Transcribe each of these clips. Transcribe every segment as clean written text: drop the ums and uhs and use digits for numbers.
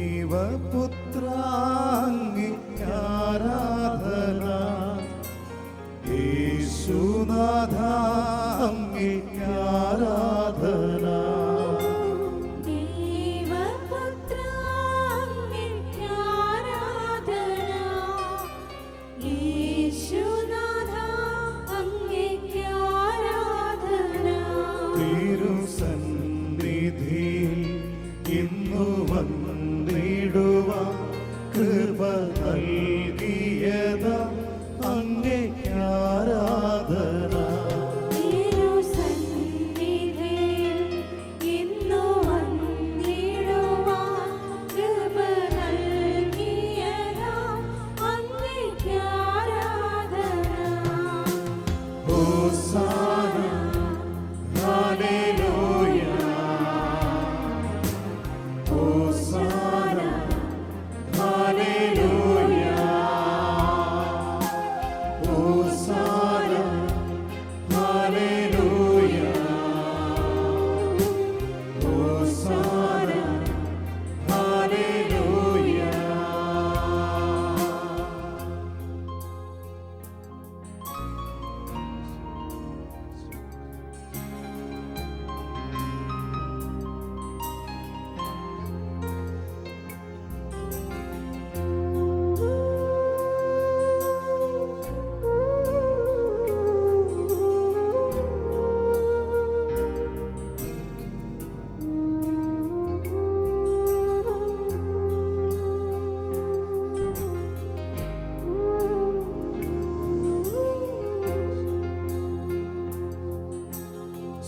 ദൈവപുത്രാംഗിക്കാരാധന, യേശുനാഥ അംഗിക്കാരാധന. തിരുസന്നിധിയിൽ ഇന്നു വന്നിടുവാൻ കൃപ നൽകിയത അങ്ങേക്ക് ആരാധന. ഹോസാന ഹല്ലേലൂയ, ഹോസാന ഹല്ലേലൂയ, ഹോസാന ഹല്ലേലൂയ, ഹോസാന ഹല്ലേലൂയ.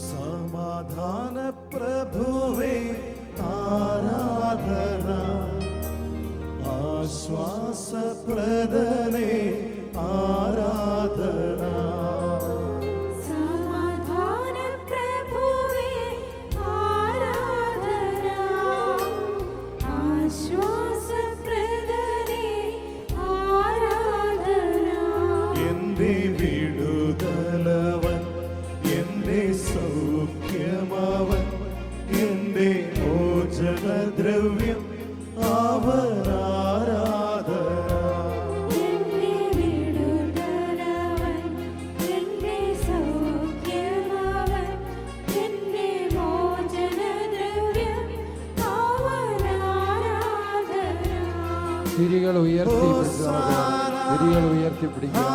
സമാധാന പ്രഭുവേ ആരാധന, ആശ്വാസപ്രദനേ ആരാധന. എന്റെ വിടുതലവൻ, എന്റെ സൗഖ്യമവൻ, എന്റെ മോചനദ്രവ്യം അവൻ ആരാധന. തിരികൾ ഉയർത്തി തിരികൾ ഉയർത്തിപ്പിടിക്കുക.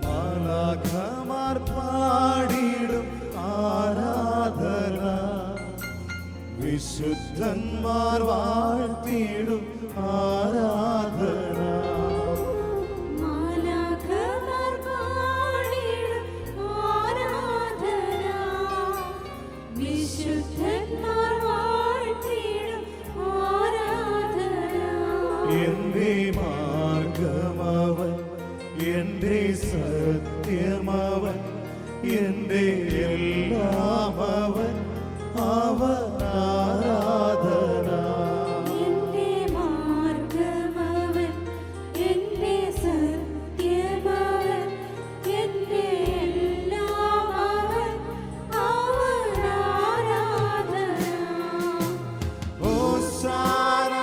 മാലാഖമാർ പാടിടും ആരാധന, വിശുദ്ധന്മാർ വാഴ്ത്തിടും ആരാധന. എന്റെ മാർഗമവൻ, എന്റെ സത്യമവൻ, എന്റെ എല്ലാമവൻ അവൻ ആരാധന. ഹോസാന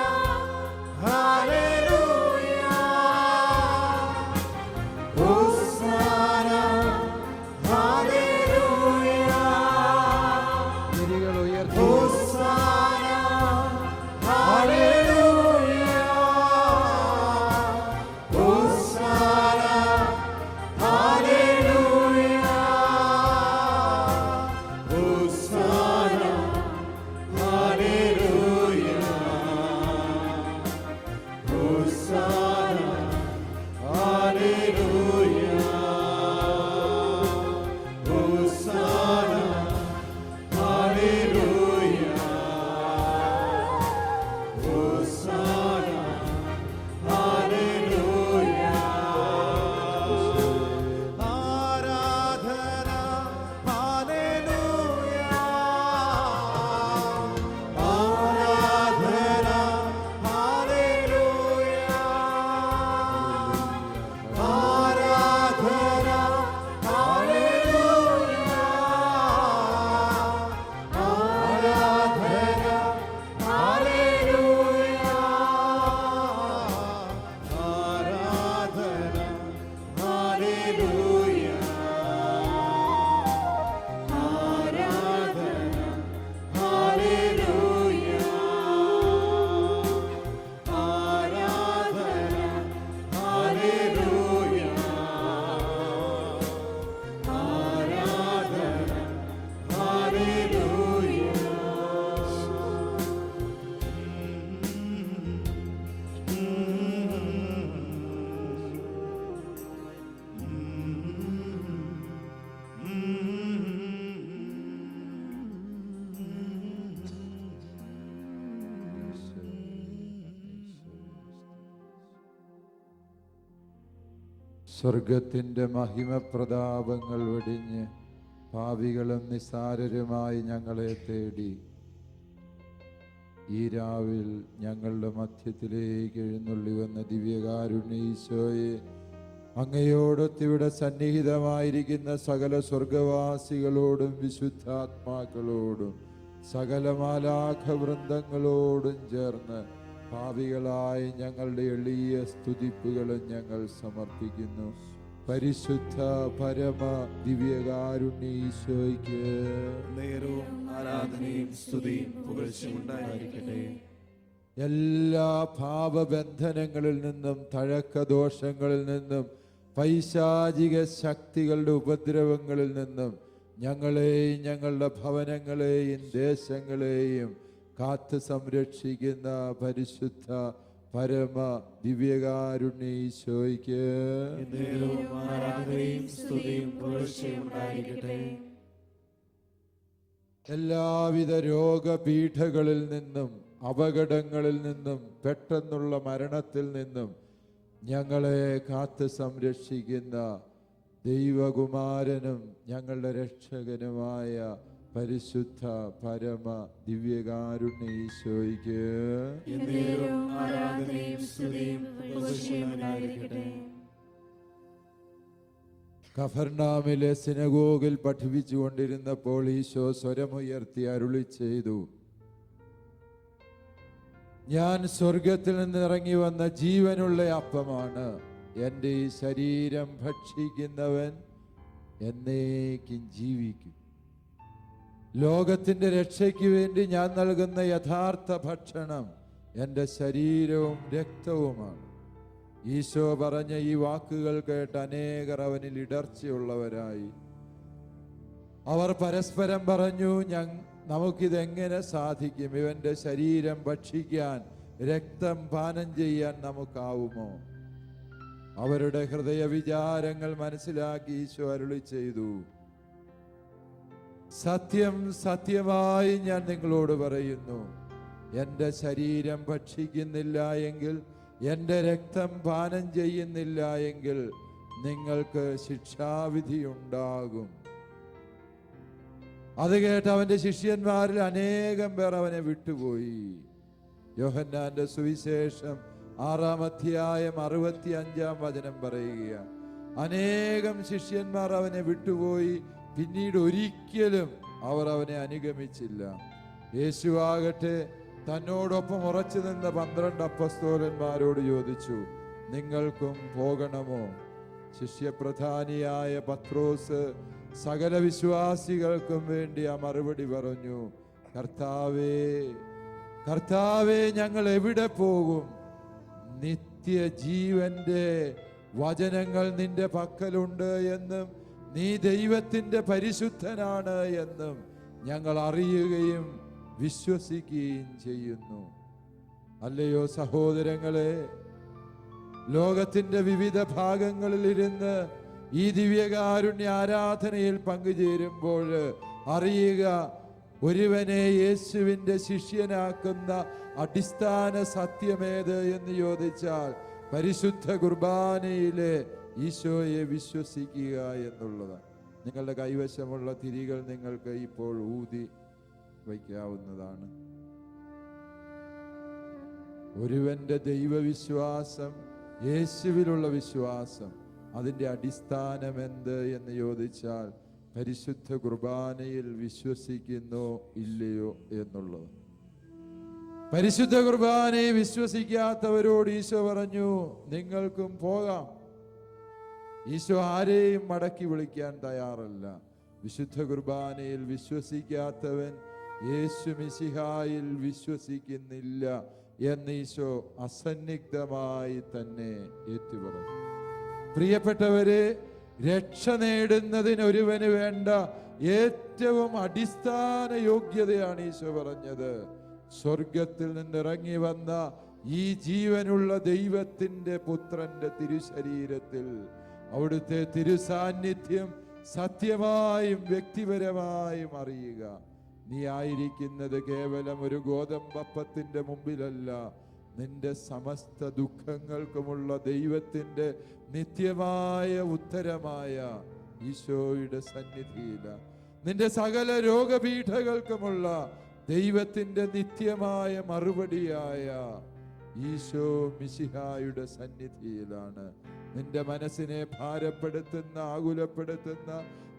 സ്വർഗത്തിൻ്റെ മഹിമപ്രതാപങ്ങൾ വെടിഞ്ഞ് പാപികളും നിസ്സാരരുമായി ഞങ്ങളെ തേടി ഈ രാവിൽ ഞങ്ങളുടെ മധ്യത്തിലേക്ക് എഴുന്നള്ളി വന്ന ദിവ്യകാരുണ്യ ഈശോയെ, അങ്ങയോടൊത്തിവിടെ സന്നിഹിതമായിരിക്കുന്ന സകല സ്വർഗവാസികളോടും വിശുദ്ധാത്മാക്കളോടും സകല മാലാഖ വൃന്ദങ്ങളോടും ചേർന്ന് പാപികളായി ഞങ്ങളുടെ എളിയ സ്തുതിപ്പുകളും ഞങ്ങൾ സമർപ്പിക്കുന്നു. പരിശുദ്ധ പരമ ദിവ്യകാരുണ്യ ഈശോയ്ക്ക് നേരവും ആരാധനയും സ്തുതിയും പുകഴ്ചയും ഉണ്ടായിരിക്കട്ടെ. എല്ലാ പാപബന്ധനങ്ങളിൽ നിന്നും തഴക്കദോഷങ്ങളിൽ നിന്നും പൈശാചിക ശക്തികളുടെ ഉപദ്രവങ്ങളിൽ നിന്നും ഞങ്ങളെയും ഞങ്ങളുടെ ഭവനങ്ങളെയും ദേശങ്ങളെയും കാത്ത് സംരക്ഷിക്കുന്ന പരിശുദ്ധ പരമ ദിവ്യകാരുണ്യ ഈശോയ്ക്ക് നേരവും ആരാധനയും സ്തുതിയും പുകഴ്ചയും ഉണ്ടായിരിക്കട്ടെ. എല്ലാവിധ രോഗപീഠകളിൽ നിന്നും അപകടങ്ങളിൽ നിന്നും പെട്ടെന്നുള്ള മരണത്തിൽ നിന്നും ഞങ്ങളെ കാത്ത് സംരക്ഷിക്കുന്ന ദൈവകുമാരനും ഞങ്ങളുടെ രക്ഷകനുമായ പരിശുദ്ധ പരമ ദിവ്യകാരുണ്യ ഈശോയ്ക്ക് നേരവും ആരാധനയും സ്തുതിയും പുകഴ്ചയും ഉണ്ടായിരിക്കട്ടെ. കഫർനാമിലെ സിനഗോഗിൽ പഠിപ്പിച്ചുകൊണ്ടിരുന്നപ്പോൾ ഈശോ സ്വരമുയർത്തി അരുളി ചെയ്തു, ഞാൻ സ്വർഗത്തിൽ നിന്ന് ഇറങ്ങി വന്ന ജീവനുള്ള അപ്പമാണ്. എൻ്റെ ഈ ശരീരം ഭക്ഷിക്കുന്നവൻ എന്നേക്കും ജീവിക്കും. ലോകത്തിൻ്റെ രക്ഷയ്ക്ക് വേണ്ടി ഞാൻ നൽകുന്ന യഥാർത്ഥ ഭക്ഷണം എൻ്റെ ശരീരവും രക്തവുമാണ്. ഈശോ പറഞ്ഞ ഈ വാക്കുകൾ കേട്ട് അനേകർ അവനിൽ ഇടർച്ചയുള്ളവരായി. അവർ പരസ്പരം പറഞ്ഞു, നമുക്കിതെങ്ങനെ സാധിക്കും? ഇവന്റെ ശരീരം ഭക്ഷിക്കാൻ, രക്തം പാനം ചെയ്യാൻ നമുക്കാവുമോ? അവരുടെ ഹൃദയ വിചാരങ്ങൾ മനസ്സിലാക്കി ഈശോ അരുളി ചെയ്തു, സത്യം സത്യമായി ഞാൻ നിങ്ങളോട് പറയുന്നു, എൻ്റെ ശരീരം ഭക്ഷിക്കുന്നില്ല എങ്കിൽ, എൻ്റെ രക്തം പാനം ചെയ്യുന്നില്ല എങ്കിൽ നിങ്ങൾക്ക് ശിക്ഷാവിധി ഉണ്ടാകും. അത് കേട്ട് അവന്റെ ശിഷ്യന്മാരിൽ അനേകം പേർ അവനെ വിട്ടുപോയി. യോഹന്നാന്റെ സുവിശേഷം 6-ാം അധ്യായം 65-ാം വചനം പറയുക, അനേകം ശിഷ്യന്മാർ അവനെ വിട്ടുപോയി. പിന്നീട് ഒരിക്കലും അവർ അവനെ അനുഗമിച്ചില്ല. യേശുവാകട്ടെ തന്നോടൊപ്പം ഉറച്ചു നിന്ന 12 അപ്പസ്തോലന്മാരോട് ചോദിച്ചു, നിങ്ങൾക്കും പോകണമോ? ശിഷ്യപ്രധാനിയായ പത്രോസ് സകല വിശ്വാസികൾക്കും വേണ്ടി ആ മറുപടി പറഞ്ഞു, കർത്താവേ, ഞങ്ങൾ എവിടെ പോകും? നിത്യജീവന്റെ വചനങ്ങൾ നിന്റെ പക്കലുണ്ട് എന്നും നീ ദൈവത്തിന്റെ പരിശുദ്ധനാണ് എന്നും ഞങ്ങൾ അറിയുകയും വിശ്വസിക്കുകയും ചെയ്യുന്നു. അല്ലയോ സഹോദരങ്ങളെ, ലോകത്തിന്റെ വിവിധ ഭാഗങ്ങളിൽ ഇരുന്ന് ഈ ദിവ്യകാരുണ്യ ആരാധനയിൽ പങ്കുചേരുമ്പോൾ അറിയുക, ഒരുവനെ യേശുവിൻ്റെ ശിഷ്യനാക്കുന്ന അടിസ്ഥാന സത്യമേത് എന്ന് ചോദിച്ചാൽ പരിശുദ്ധ കുർബാനയിലെ ഈശോയെ വിശ്വസിക്കുക എന്നുള്ളതാണ്. നിങ്ങളുടെ കൈവശമുള്ള തിരികൾ നിങ്ങൾക്ക് ഇപ്പോൾ ഊതി വയ്ക്കാവുന്നതാണ്. ഒരുവന്റെ ദൈവവിശ്വാസം, യേശുവിലുള്ള വിശ്വാസം, അതിൻ്റെ അടിസ്ഥാനം എന്ത് എന്ന് ചോദിച്ചാൽ പരിശുദ്ധ കുർബാനയിൽ വിശ്വസിക്കുന്നോ ഇല്ലയോ എന്നുള്ളത്. പരിശുദ്ധ കുർബാനയെ വിശ്വസിക്കാത്തവരോട് ഈശോ പറഞ്ഞു, നിങ്ങൾക്കും പോകാം. ഈശോ ആരെയും മടക്കി വിളിക്കാൻ തയ്യാറല്ല. വിശുദ്ധ കുർബാനയിൽ വിശ്വസിക്കാത്തവൻ യേശു മിശിഹായിൽ വിശ്വസിക്കുന്നില്ല എന്ന് ഈശോ അസന്നിഗ്ധമായി തന്നെ ഏറ്റുപറഞ്ഞു. പ്രിയപ്പെട്ടവരെ, രക്ഷ നേടുന്നതിന് ഒരുവന് വേണ്ട ഏറ്റവും അടിസ്ഥാന യോഗ്യതയാണ് ഈശോ പറഞ്ഞത്. സ്വർഗത്തിൽ നിന്നിറങ്ങി വന്ന ഈ ജീവനുള്ള ദൈവത്തിന്റെ പുത്രന്റെ തിരുശരീരത്തിൽ അവിടുത്തെ തിരുസാന്നിധ്യം സത്യമായും വ്യക്തിപരമായും അറിയുക. നീ ആയിരിക്കുന്നത് കേവലം ഒരു ഗോതമ്പപ്പത്തിന്റെ മുമ്പിലല്ല, നിന്റെ സമസ്ത ദുഃഖങ്ങൾക്കുമുള്ള ദൈവത്തിൻ്റെ നിത്യമായ ഉത്തരമായ ഈശോയുടെ സന്നിധിയിലാണ്. നിന്റെ സകല രോഗപീഠകൾക്കുമുള്ള ദൈവത്തിൻ്റെ നിത്യമായ മറുപടിയായ ഈശോ മിശിഹായുടെ സന്നിധിയിലാണ്. നിന്റെ മനസ്സിനെ ഭാരപ്പെടുത്തുന്ന, ആകുലപ്പെടുത്തുന്ന,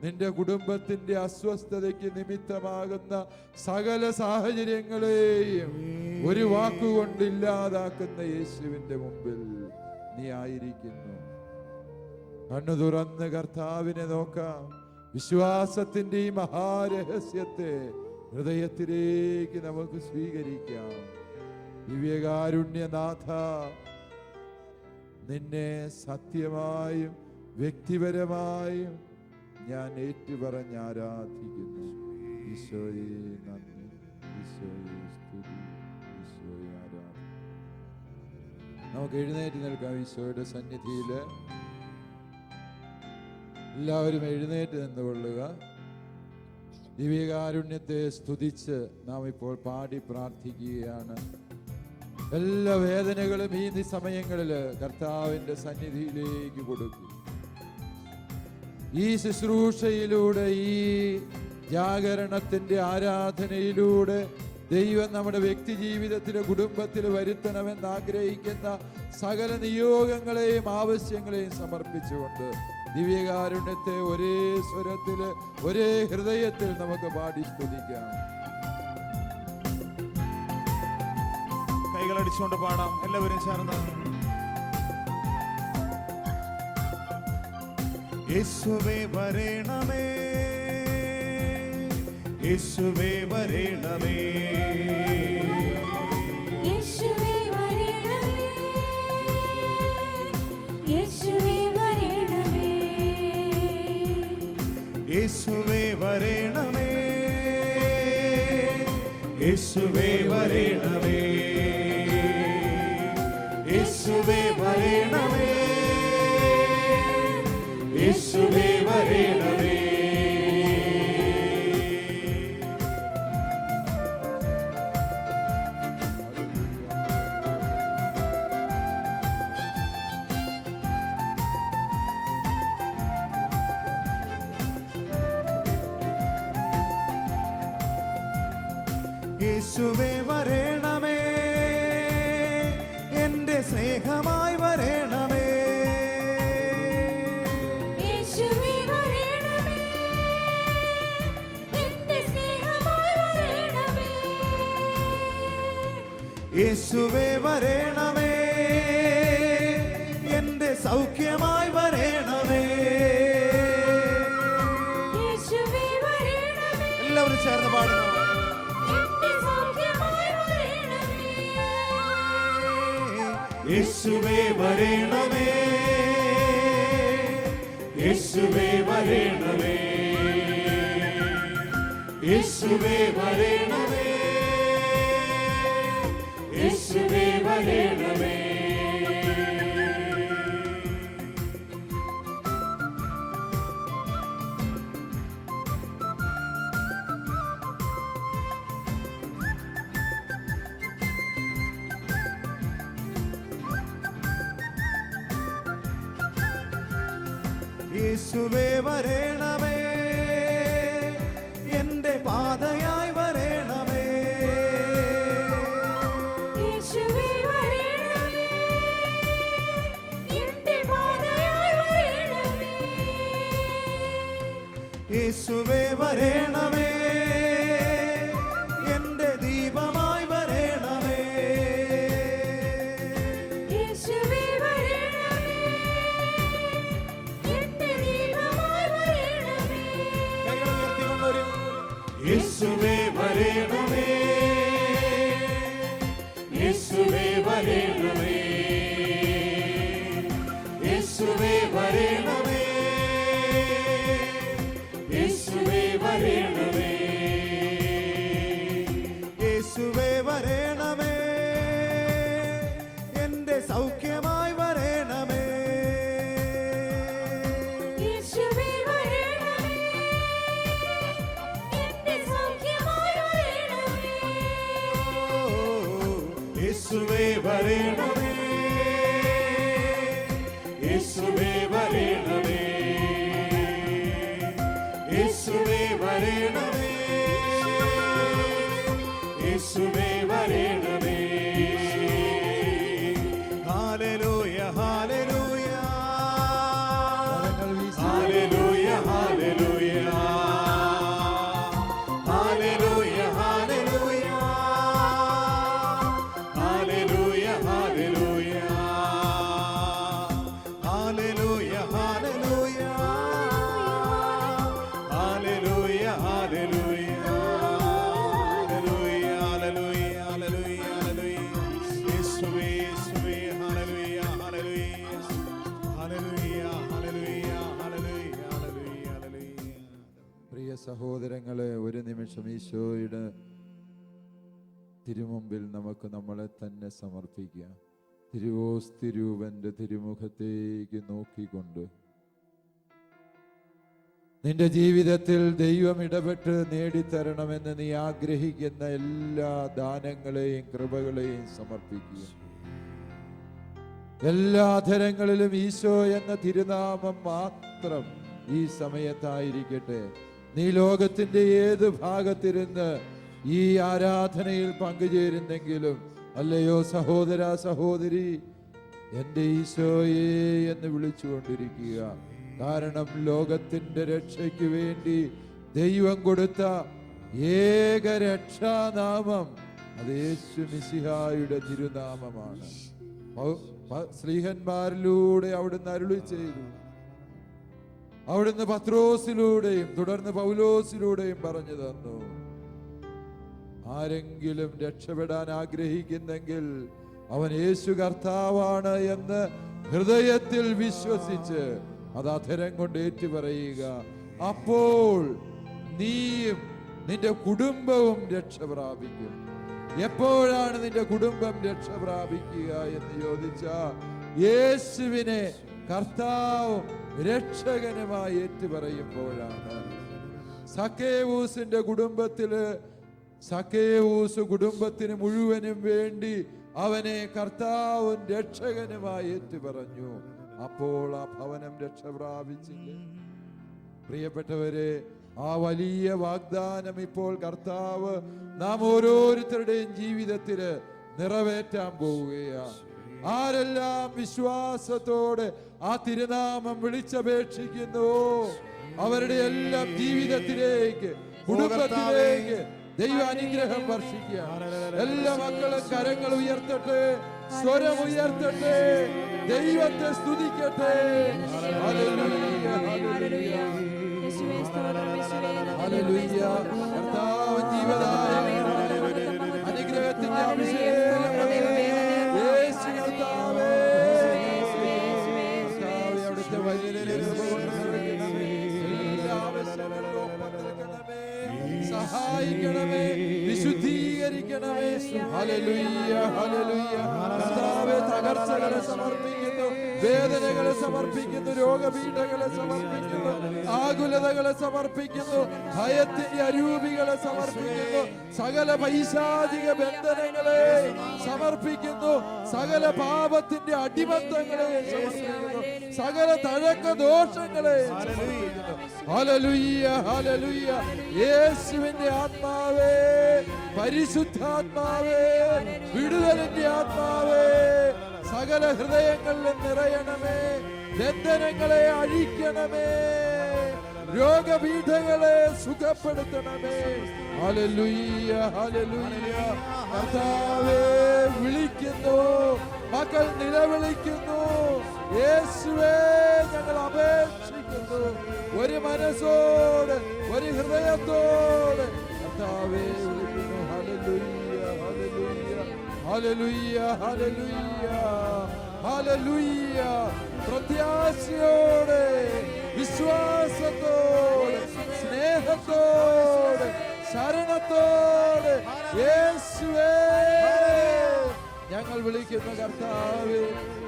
നിന്റെ കുടുംബത്തിന്റെ അസ്വസ്ഥതയ്ക്ക് നിമിത്തമാകുന്ന സകല സാഹചര്യങ്ങളെയും ഒരു വാക്കുകൊണ്ട് ഇല്ലാതാക്കുന്ന യേശുവിന്റെ മുമ്പിൽ നീ ആയിരിക്കുന്നു. കണ്ണു തുറന്ന് കർത്താവിനെ നോക്കാം. വിശ്വാസത്തിന്റെ ഈ മഹാരഹസ്യത്തെ ഹൃദയത്തിലേക്ക് നമുക്ക് സ്വീകരിക്കാം. ദിവ്യകാരുണ്യനാഥ, നിന്നെ സത്യമായും വ്യക്തിപരമായും ഞാൻ ഏറ്റുപറഞ്ഞ് ആരാധിക്കുന്നു. ഈശോയെ നന്ദി, ഈശോയെ സ്തുതി, ഈശോയെ ആരാധന. നമുക്ക് എഴുന്നേറ്റ് നിൽക്കാം ഈശോയുടെ സന്നിധിയിൽ. എല്ലാവരും എഴുന്നേറ്റ് നിന്നുകൊള്ളുക. ദിവ്യകാരുണ്യത്തെ സ്തുതിച്ച് നാം ഇപ്പോൾ പാടി പ്രാർത്ഥിക്കുകയാണ്. എല്ലാ വേദനകളും ഈ സമയങ്ങളിൽ കർത്താവിൻ്റെ സന്നിധിയിലേക്ക് കൊടുക്കും. ഈ ശുശ്രൂഷയിലൂടെ, ഈ ജാഗരണത്തിൻ്റെ ആരാധനയിലൂടെ ദൈവം നമ്മുടെ വ്യക്തി ജീവിതത്തിലെ, കുടുംബത്തിൽ വരുത്തണമെന്ന് ആഗ്രഹിക്കുന്ന സകല നിയോഗങ്ങളെയും ആവശ്യങ്ങളെയും സമർപ്പിച്ചുകൊണ്ട് ദിവ്യകാരുണ്യത്തെ ഒരേ സ്വരത്തിൽ, ഒരേ ഹൃദയത്തിൽ നമുക്ക് പാടി സ്തുതിക്കാം. കൈകളടിച്ചുകൊണ്ട് പാടാം എല്ലാവരും ചേർന്ന്. യേശുവേ വരേണമേ, യേശുവേ വരേണമേ, യേശുവേ വരേണമേ, യേശുവേ വരേണമേ, യേശുവേ വരേണമേ, യേശുവേ വരേണമേ, യേശുവേ വരേണമേ, യേശുവേ വരേണമേ. യേശുവേ വരേണമേ, എന്റെ സ്നേഹമായി വരേണമേ, യേശുവേ വരേണമേ, എന്റെ സ്നേഹമായി വരേണമേ, യേശുവേ വരേണമേ, എന്റെ സൗഖ്യമായി വരേണമേ. യേശുവേ വരേണമേ, എല്ലാവരും ചേർന്ന് പാടുന്നു. എന്റെ സൗഖ്യമായി വരേണമേ, യേശുവേ വരേണമേ, യേശുവേ വരേണമേ, യേശുവേ വരേണമേ, യേശുവേ വരേണമേ. യേശുവേ വരേണമേ, എന്റെ പാതയായി വരേണമേ, യേശുവേ വരേണമേ, എന്റെ പാതയായി വരേണമേ, യേശുവേ വരേണമേ, എന്റെ ദീപമായി വരേണമേ, യേശുവേ വരേണമേ, എന്റെ ദീപമായി വരേണമേ, കൈകൾ ഉയർത്തിക്കൊണ്ടൊരു യേശുവേ വരേണമേ, യേശുവേ വരേണമേ, യേശുവേ വരേണമേ, യേശുവേ വരേണമേ, യേശുവേ വരേണമേ, എന്റെ സൗഖ്യമായി വരേണമേ, യേശുവേ വരേണമേ, എന്റെ സൗഖ്യമായി വരേണമേ, യേശുവേ വരേണമേ, യേശുവേ വരേണമേ, യേശുവേ വരേണമേ, യേശുവേ വരേണമേ. ഹല്ലേലൂയ ഹല്ലേലൂയ ഹല്ലേലൂയ ഹല്ലേലൂയ ഹല്ലേലൂയ ഹല്ലേലൂയ ഹല്ലേലൂയ ഹല്ലേലൂയ ഹല്ലേലൂയ ഹല്ലേലൂയ ഹല്ലേലൂയ ഹല്ലേലൂയ ഹല്ലേലൂയ ഹല്ലേലൂയ ഹല്ലേലൂയ യേശുവേ യേശുവേ ഹല്ലേലൂയ ഹല്ലേലൂയ ഹല്ലേലൂയ ഹല്ലേലൂയ ഹല്ലേലൂയ ഹല്ലേലൂയ ഹല്ലേലൂയ. പ്രിയ സഹോദരങ്ങളെ, ഒരു നിമിഷം ഈശോയുടെ തിരുമുമ്പിൽ നമുക്ക് നമ്മളെ തന്നെ സമർപ്പിക്കാം. തിരുവോസ്തിരൂപന്റെ തിരുമുഖത്തേക്ക് നോക്കിക്കൊണ്ട് നിന്റെ ജീവിതത്തിൽ ദൈവം ഇടപെട്ട് നേടിത്തരണമെന്ന് നീ ആഗ്രഹിക്കുന്ന എല്ലാ ദാനങ്ങളെയും കൃപകളെയും സമർപ്പിക്കുക. എല്ലാ അധരങ്ങളിലും ഈശോ എന്ന തിരുനാമം മാത്രം ഈ സമയത്തായിരിക്കട്ടെ. നീ ലോകത്തിന്റെ ഏത് ഭാഗത്തിരുന്ന് ഈ ആരാധനയിൽ പങ്കുചേരുന്നെങ്കിലും, അല്ലയോ സഹോദര സഹോദരി, എൻ്റെ ഈശോയെ എന്ന് വിളിച്ചുകൊണ്ടിരിക്കുക. കാരണം ലോകത്തിന്റെ രക്ഷയ്ക്ക് വേണ്ടി ദൈവം കൊടുത്ത ഏക രക്ഷാനാമം അത് യേശു മിശിഹായുടെ തിരുനാമമാണ്. സ്ലീഹന്മാരിലൂടെ അവിടുന്ന് അരുളി ചെയ്തു. അവിടുന്ന് പത്രോസിലൂടെയും തുടർന്ന് പൗലോസിലൂടെയും പറഞ്ഞു തന്നു, ആരെങ്കിലും രക്ഷപ്പെടാൻ ആഗ്രഹിക്കുന്നെങ്കിൽ അവൻ യേശു കർത്താവാണ് എന്ന് ഹൃദയത്തിൽ വിശ്വസിച്ച് അത് അധരം കൊണ്ട് ഏറ്റുപറയുക. അപ്പോൾ നീയും നിന്റെ കുടുംബവും രക്ഷ പ്രാപിക്കും. എപ്പോഴാണ് നിന്റെ കുടുംബം രക്ഷ പ്രാപിക്കുക എന്ന് ചോദിച്ചാൽ, യേശുവിനെ കർത്താവും രക്ഷകനുമായി ഏറ്റുപറയുമ്പോഴാണ്. സക്കേവൂസിന്റെ കുടുംബത്തില് സക്കേവൂസ് കുടുംബത്തിന് മുഴുവനും വേണ്ടി അവനെ കർത്താവും രക്ഷകനുമായി ഏറ്റുപറഞ്ഞു. അപ്പോൾ ആ ഭവനം രക്ഷ പ്രാപിച്ചില്ലേ? പ്രിയപ്പെട്ടവരെ, ആ വലിയ വാഗ്ദാനം ഇപ്പോൾ കർത്താവ് നാം ഓരോരുത്തരുടെയും ജീവിതത്തില് നിറവേറ്റാൻ പോവുകയാണ്. ആരെല്ലാം വിശ്വാസത്തോടെ ആ തിരുനാമം വിളിച്ചപേക്ഷിക്കുന്നുവോ അവരുടെ എല്ലാം ജീവിതത്തിലേക്ക്, കുടുംബത്തിലേക്ക് ദൈവ അനുഗ്രഹം വർഷിക്കുക. എല്ലാ മക്കളും കരങ്ങൾ ഉയർത്തട്ടെ, സ്വരം ഉയർത്തട്ടെ, ദൈവത്തെ സ്തുതിക്കട്ടെ. ഹല്ലേലൂയ ഹല്ലേലൂയ ഹല്ലേലൂയ. കർത്താവ് ജീവദായകൻ, അനുഗ്രഹത്തിന്റെ അഭിഷേകം യേശു കർത്താവേ. കർത്താവേ, അവിടുത്തെ വലിയ സഹായിക്കണമേ, വിശുദ്ധീകരിക്കണമേ. ഹല്ലേലൂയ ഹല്ലേലൂയ. കർത്താവേ, തകർച്ചകളെ സമർപ്പിക്കുന്നു, വേദനകളെ സമർപ്പിക്കുന്നു, രോഗപീഠകളെ സമർപ്പിക്കുന്നു, ആകുലതകളെ സമർപ്പിക്കുന്നു, ഭയത്തിന്റെ അരൂപികളെ സമർപ്പിക്കുന്നു, സകല പൈശാചിക ബന്ധനങ്ങളെ സമർപ്പിക്കുന്നു, സകല പാപത്തിന്റെ അടിമത്തങ്ങളെ സമർപ്പിക്കുന്നു, സകല തഴക്ക ദോഷങ്ങളെ സമർപ്പിക്കുന്നു. Hallelujah hallelujah. യേശുവിന്റെ ആത്മാവേ, പരിശുദ്ധാത്മാവേ, വിടുതലിന്റെ ആത്മാവേ, സകല ഹൃദയങ്ങളിലും നിറയണമേ, ബന്ധനങ്ങളെ അഴിക്കണമേ, രോഗപീഠങ്ങളെ സുഖപ്പെടുത്തണമേ. ഹല്ലേലൂയ ഹല്ലേലൂയ. കർത്താവേ, വിളിക്കുന്നു, മക്കൾ നിലവിളിക്കുന്നു. യേശുവേ, ഞങ്ങൾ അപേക്ഷിക്കുന്നു, ഒരു മനസ്സോട്, ഒരു ഹൃദയത്തോട് കർത്താവേ വിളിക്കുന്നു. ഹല്ലേലൂയ ഹല്ലേലൂയ ഹല്ലേലൂയ ഹല്ലേലൂയ ഹല്ലേലൂയ. പ്രത്യാശയോടെ, വിശ്വാസത്തോടെ, സ്നേഹത്തോടെ, ശരണത്തോടെ യേശുവേ ഞങ്ങൾ വിളിക്കുന്ന കർത്താവേ,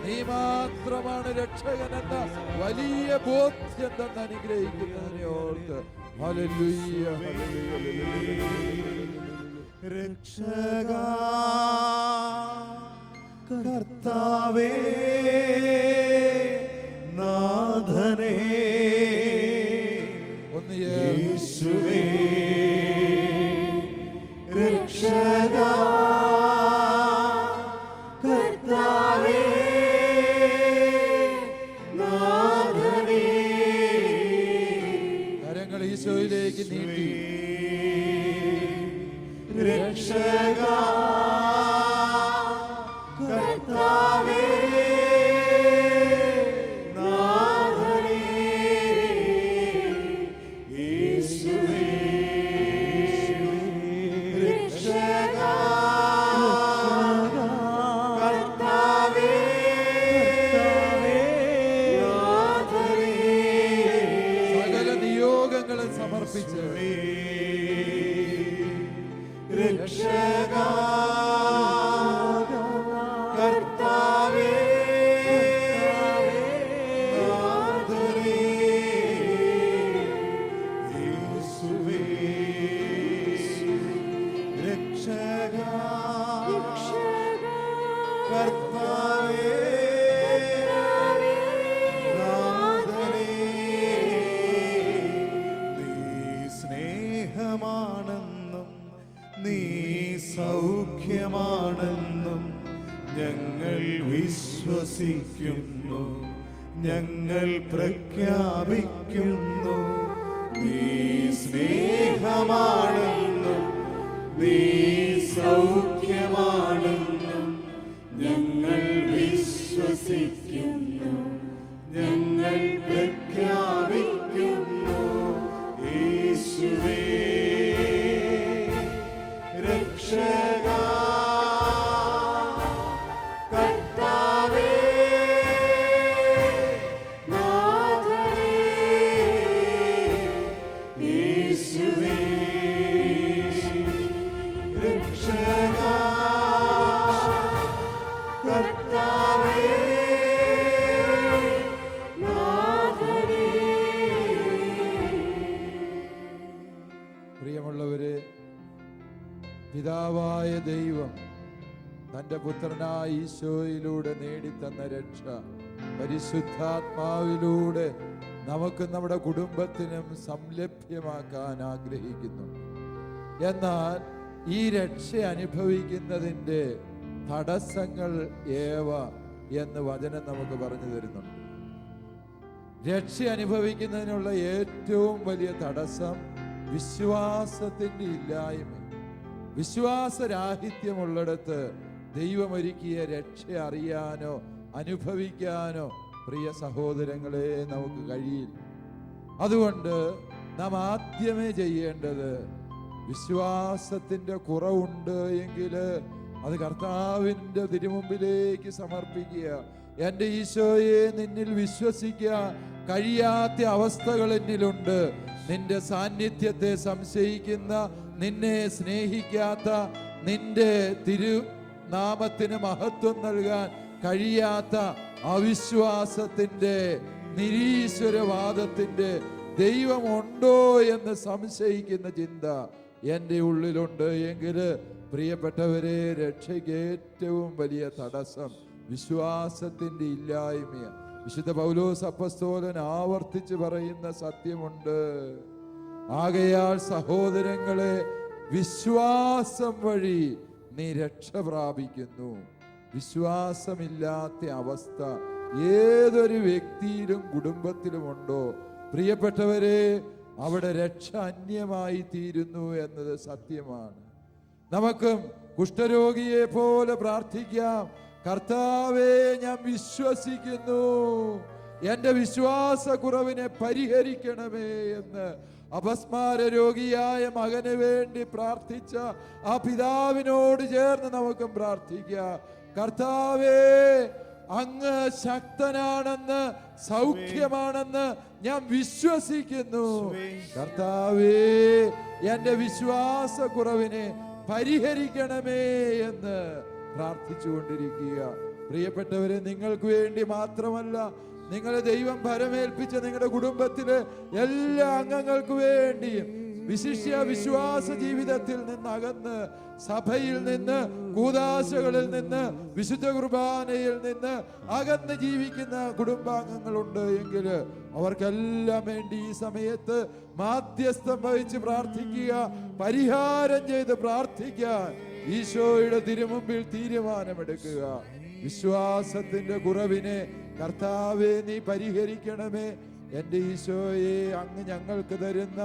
നീ മാത്രമാണ് രക്ഷകനെന്ന വലിയ ബോധ്യം തന്നെ അനുഗ്രഹിക്കുന്നതിനെ ഓർത്ത് ഹല്ലേലൂയ ഹല്ലേലൂയ. രക്ഷക കർത്താവേ നാഥനേ യേശുവേ രക്ഷകാ കർത്താവേ നാഥനേ കരങ്ങൾ ഈശോയിലേക്ക് നീട്ടി രക്ഷകാ കർത്താവേ നാഥനേ യേശുവേ രക്ഷകാ കർത്താവേ നാഥനേ സകല നിയോഗങ്ങളും സമർപ്പിച്ച് രക്ഷകാ കർത്താവേ നാഥനേ യേശുവേ രക്ഷകാ കർത്താവേ നാഥനേ നീ സ്നേഹമാണെന്നും നീ സൗഖ്യമാണെന്നും ഞങ്ങൾ വിശ്വസിക്കുന്നു, ഞങ്ങൾ പ്രഖ്യാപിക്കുന്നു. നീ സ്നേഹമാണെന്നും നീ സൗഖ്യമാണെന്നും ഞങ്ങൾ വിശ്വസിക്കുന്നു, ഞങ്ങൾ പ്രഖ്യാപിക്കുന്നു. യേശുവേ രക്ഷകാ കർത്താവേ നാഥനേ യേശുവേ രക്ഷകാ കർത്താവേ നാഥനേ. പ്രിയമുള്ളവരെ, പിതാവായ ദൈവം തൻ്റെ പുത്രനായ ഈശോയിലൂടെ നേടിത്തന്ന രക്ഷ പരിശുദ്ധാത്മാവിലൂടെ നമുക്ക് നമ്മുടെ കുടുംബത്തിനും സംലഭ്യമാക്കാൻ ആഗ്രഹിക്കുന്നു. എന്നാൽ ഈ രക്ഷ അനുഭവിക്കുന്നതിൻ്റെ തടസ്സങ്ങൾ ഏവ എന്ന് വചനം നമുക്ക് പറഞ്ഞു തരുന്നുണ്ട്. രക്ഷ അനുഭവിക്കുന്നതിനുള്ള ഏറ്റവും വലിയ തടസ്സം വിശ്വാസത്തിൻ്റെ ഇല്ലായ്മ. വിശ്വാസരാഹിത്യമുള്ളിടത്ത് ദൈവമൊരുക്കിയ രക്ഷ അറിയാനോ അനുഭവിക്കാനോ പ്രിയ സഹോദരങ്ങളെ നമുക്ക് കഴിയില്ല. അതുകൊണ്ട് നാം ആദ്യമേ ചെയ്യേണ്ടത്, വിശ്വാസത്തിൻ്റെ കുറവുണ്ട് എങ്കിൽ അത് കർത്താവിൻ്റെ തിരുമുമ്പിലേക്ക് സമർപ്പിക്കുക. എൻ്റെ ഈശോയെ, നിന്നിൽ വിശ്വസിക്കാൻ കഴിയാത്ത അവസ്ഥകൾ എന്നിലുണ്ട്. നിന്റെ സാന്നിധ്യത്തെ സംശയിക്കുന്ന, നിന്നെ സ്നേഹിക്കാത്ത, നിന്റെ തിരുനാമത്തിന് മഹത്വം നൽകാൻ കഴിയാത്ത അവിശ്വാസത്തിൻ്റെ, നിരീശ്വരവാദത്തിൻ്റെ, ദൈവമുണ്ടോ എന്ന് സംശയിക്കുന്ന ചിന്ത എൻ്റെ ഉള്ളിലുണ്ട് എങ്കിൽ പ്രിയപ്പെട്ടവരെ, രക്ഷയ്ക്ക് ഏറ്റവും വലിയ തടസ്സം വിശ്വാസത്തിൻ്റെ ഇല്ലായ്മയാണ്. വിശുദ്ധ പൗലോസ് അപ്പസ്തോലൻ ആവർത്തിച്ച് പറയുന്ന സത്യമുണ്ട്. ആകയാൽ സഹോദരങ്ങളെ, വിശ്വാസം വഴി നീ രക്ഷ പ്രാപിക്കുന്നു. വിശ്വാസമില്ലാത്ത അവസ്ഥ ഏതൊരു വ്യക്തിയിലും കുടുംബത്തിലുമുണ്ടോ, പ്രിയപ്പെട്ടവരെ, അവിടെ രക്ഷ അന്യമായി തീരുന്നു എന്നത് സത്യമാണ്. നമുക്കും കുഷ്ഠരോഗിയെ പോലെ പ്രാർത്ഥിക്കാം, കർത്താവേ, ഞാൻ വിശ്വസിക്കുന്നു, എൻ്റെ വിശ്വാസക്കുറവിനെ പരിഹരിക്കണമേ എന്ന്. അപസ്മാര രോഗിയായ മകന് വേണ്ടി പ്രാർത്ഥിച്ച ആ പിതാവിനോട് ചേർന്ന് നമുക്കും പ്രാർത്ഥിക്കാം, കർത്താവേ, അങ്ങ് ശക്തനാണെന്ന്, സൗഖ്യമാണെന്ന് ഞാൻ വിശ്വസിക്കുന്നു. കർത്താവേ, എൻ്റെ വിശ്വാസക്കുറവിനെ പരിഹരിക്കണമേ എന്ന് പ്രാർത്ഥിച്ചുകൊണ്ടിരിക്കുക. പ്രിയപ്പെട്ടവരെ, നിങ്ങൾക്ക് വേണ്ടി മാത്രമല്ല, നിങ്ങളെ ദൈവം ഭരമേൽപ്പിച്ച നിങ്ങളുടെ കുടുംബത്തിലെ എല്ലാ അംഗങ്ങൾക്ക് വേണ്ടിയും വിശിഷ്യ വിശ്വാസ ജീവിതത്തിൽ നിന്ന് അകന്ന്, സഭയിൽ നിന്ന്, കൂദാശകളിൽ നിന്ന്, വിശുദ്ധ കുർബാനയിൽ നിന്ന് അകന്ന് ജീവിക്കുന്ന കുടുംബാംഗങ്ങളുണ്ട് എങ്കിൽ അവർക്കെല്ലാം വേണ്ടി ഈ സമയത്ത് മാധ്യസ്ഥം വഹിച്ച് പ്രാർത്ഥിക്കുക, പരിഹാരം ചെയ്ത് പ്രാർത്ഥിക്കാൻ ഈശോയുടെ തിരുമുമ്പിൽ തീരുമാനമെടുക്കുക. വിശ്വാസത്തിന്റെ കുറവിനെ കർത്താവേ നീ പരിഹരിക്കണമേ. എൻ്റെ ഈശോയെ, അങ്ങ് ഞങ്ങൾക്ക് തരുന്ന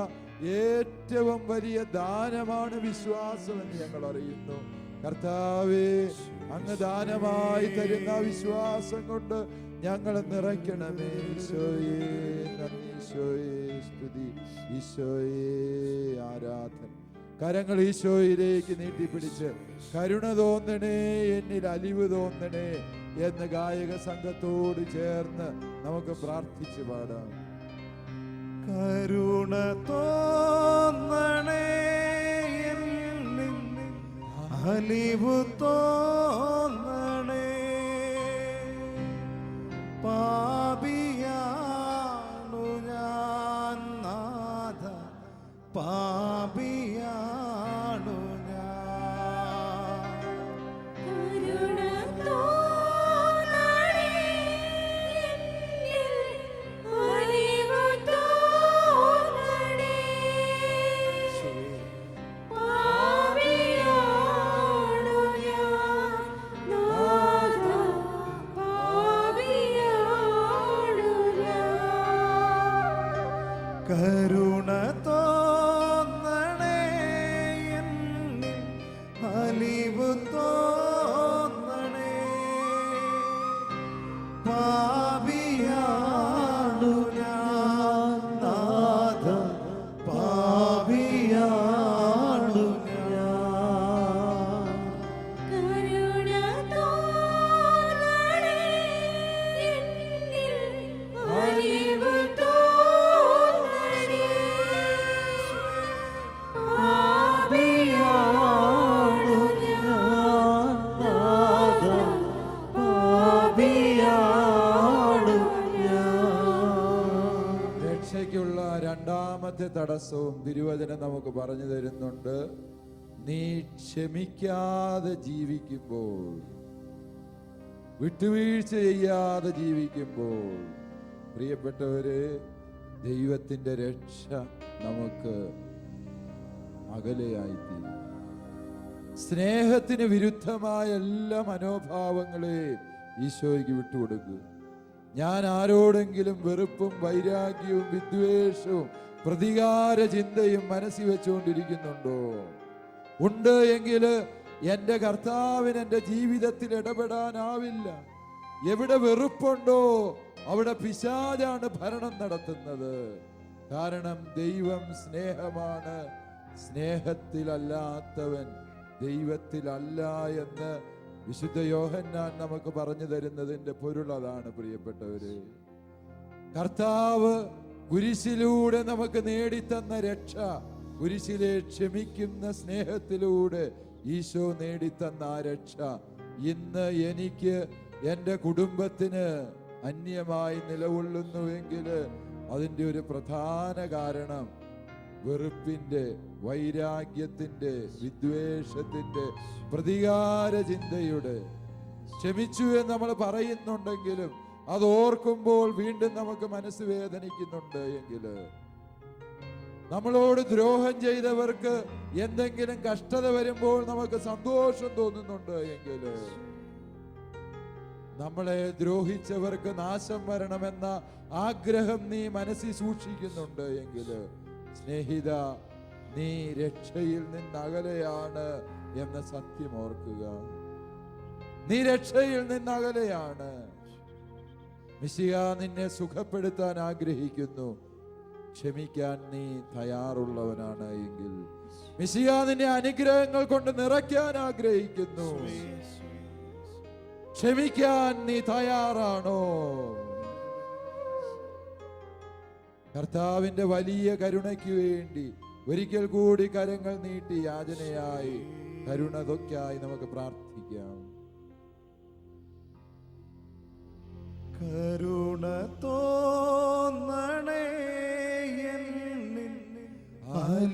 ഏറ്റവും വലിയ ദാനമാണ് വിശ്വാസമെന്ന് ഞങ്ങൾ അറിയുന്നു. കർത്താവേ, അങ്ങ് ദാനമായി തരുന്ന വിശ്വാസം കൊണ്ട് ഞങ്ങളെ നിറയ്ക്കണമേ. ഈശോയെ നന്ദി, ഈശോയെ സ്തുതി, ഈശോയെ ആരാധന. കരങ്ങൾ ഈശോയിലേക്ക് നീട്ടിപ്പിടിച്ച് കരുണ തോന്നണേ, എന്നിൽ അലിവ് തോന്നണേ എന്ന് ഗായക സംഘത്തോട് ചേർന്ന് നമുക്ക് പ്രാർത്ഥിച്ചു പാടാം. കരുണ തോന്നണേ, എന്നിൽ അലിവു തോന്നണേ, പാപിയാണു ഞാൻ നാഥ, പാപിയാണു ഞാൻ. കരുണ തോന്നണേ, എന്നിൽ അലിവു തോന്നണേ, പാപിയാണു ഞാൻ നാഥ, പാപിയാണു ഞാൻ. കരുണ തോന്നണേ, എന്നിൽ അലിവു തോന്നണേ, പാപിയാണു ഞാൻ നാഥ, പാപിയാണു ഞാൻ. കരുണ തോന്നണേ, എന്നിൽ അലിവു തോന്നണേ, പാപിയാണു ഞാൻ നാഥ, പാപിയാണു ഞാൻ. രക്ഷയ്ക്കുള്ള രണ്ടാമത്തെ തടസ്സവും തിരുവചനം നമുക്ക് പറഞ്ഞു തരുന്നുണ്ട്. നീ ക്ഷമിക്കാതെ ജീവിക്കുമ്പോൾ, വിട്ടുവീഴ്ച ചെയ്യാതെ ജീവിക്കുമ്പോൾ, പ്രിയപ്പെട്ടവരെ, ദൈവത്തിന്റെ രക്ഷ നമുക്ക് അകലെയായിത്തീരും. സ്നേഹത്തിന് വിരുദ്ധമായ എല്ലാ മനോഭാവങ്ങളെയും ഈശോയ്ക്ക് വിട്ടുകൊടുക്കുക. ഞാൻ ആരോടെങ്കിലും വെറുപ്പും വൈരാഗ്യവും വിദ്വേഷവും പ്രതികാര ചിന്തയും മനസ്സിൽ വെച്ചുകൊണ്ടിരിക്കുന്നുണ്ടോ? ഉണ്ട് എങ്കിൽ എൻ്റെ കർത്താവിന് എൻ്റെ ജീവിതത്തിൽ ഇടപെടാനാവില്ല. എവിടെ വെറുപ്പുണ്ടോ അവിടെ പിശാചാണ് ഭരണം നടത്തുന്നത്. കാരണം ദൈവം സ്നേഹമാണ്, സ്നേഹത്തിലല്ലാത്തവൻ ദൈവത്തിലല്ല എന്ന് വിശുദ്ധ യോഹന്നാൻ നമുക്ക് പറഞ്ഞു തരുന്നതിന്റെ പൊരുൾ അതാണ്. പ്രിയപ്പെട്ടവര്, കർത്താവ് കുരിശിലൂടെ നമുക്ക് നേടിത്തന്ന രക്ഷ, കുരിശിലെ ക്ഷമിക്കുന്ന സ്നേഹത്തിലൂടെ ഈശോ നേടിത്തന്ന ആ രക്ഷ ഇന്ന് എനിക്ക്, എൻ്റെ കുടുംബത്തിന് അന്യമായി നിലകൊള്ളുന്നുവെങ്കിൽ അതിൻ്റെ ഒരു പ്രധാന കാരണം വെറുപ്പിന്റെ, വൈരാഗ്യത്തിന്റെ, വിദ്വേഷത്തിന്റെ, പ്രതികാര ചിന്തയുടെ. ക്ഷമിച്ചു എന്ന് നമ്മൾ പറയുന്നുണ്ടെങ്കിലും അത് ഓർക്കുമ്പോൾ വീണ്ടും നമുക്ക് മനസ്സ് വേദനിക്കുന്നുണ്ട് എങ്കിൽ, നമ്മളോട് ദ്രോഹം ചെയ്തവർക്ക് എന്തെങ്കിലും കഷ്ടത വരുമ്പോൾ നമുക്ക് സന്തോഷം തോന്നുന്നുണ്ട് എങ്കിൽ, നമ്മളെ ദ്രോഹിച്ചവർക്ക് നാശം വരണമെന്ന ആഗ്രഹം നീ മനസ്സിൽ സൂക്ഷിക്കുന്നുണ്ട് എങ്കിൽ, സ്നേഹിത, നീ രക്ഷയിൽ നിന്നകലെയാണ് എന്ന സത്യം ഓർക്കുക. നീ രക്ഷയിൽ നിന്നകലെയാണ്. മിശിഹ നിന്നെ സുഖപ്പെടുത്താൻ ആഗ്രഹിക്കുന്നു. ക്ഷമിക്കാൻ നീ തയ്യാറുള്ളവനാണ് എങ്കിൽ, മിശിഹ നിന്നെ അനുഗ്രഹങ്ങൾ കൊണ്ട് നിറയ്ക്കാൻ ആഗ്രഹിക്കുന്നു. ക്ഷമിക്കാൻ നീ തയ്യാറാണോ? കർത്താവിന്റെ വലിയ കരുണയ്ക്ക് വേണ്ടി ഒരിക്കൽ കൂടി കരങ്ങൾ നീട്ടി യാചനയായി, കരുണതൊക്കെയായി നമുക്ക് പ്രാർത്ഥിക്കാം. കരുണ തോന്നണേ, എന്നിൽ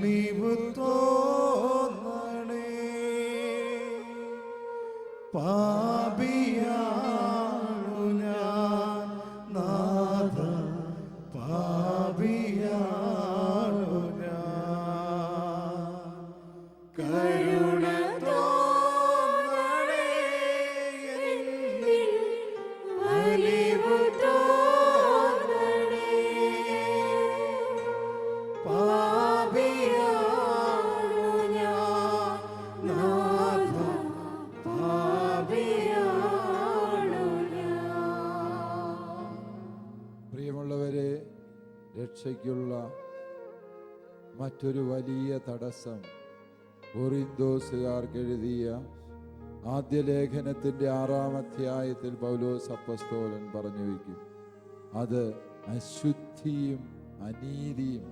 അലിവ് തോന്നണേ. പാപിയാണു ഞാൻ നാഥ, പാപിയാണു ഞാൻ. കരുണ തോന്നണേ എന്നിൽ, അലിവു തോന്നണേ. പാപിയാണു ഞാൻ നാഥ, പാപിയാണു ഞാൻ. പ്രിയമുള്ളവരെ, രക്ഷയ്ക്കുള്ള മറ്റൊരു വലിയ തടസ്സം കൊറിന്തോസുകാർക്ക് എഴുതിയ ആദ്യ ലേഖനത്തിന്റെ 6-ാം അധ്യായത്തിൽ പൗലോസ് അപ്പോസ്തലൻ പറഞ്ഞു വയ്ക്കും. അത് അശുദ്ധിയും അനീതിയും.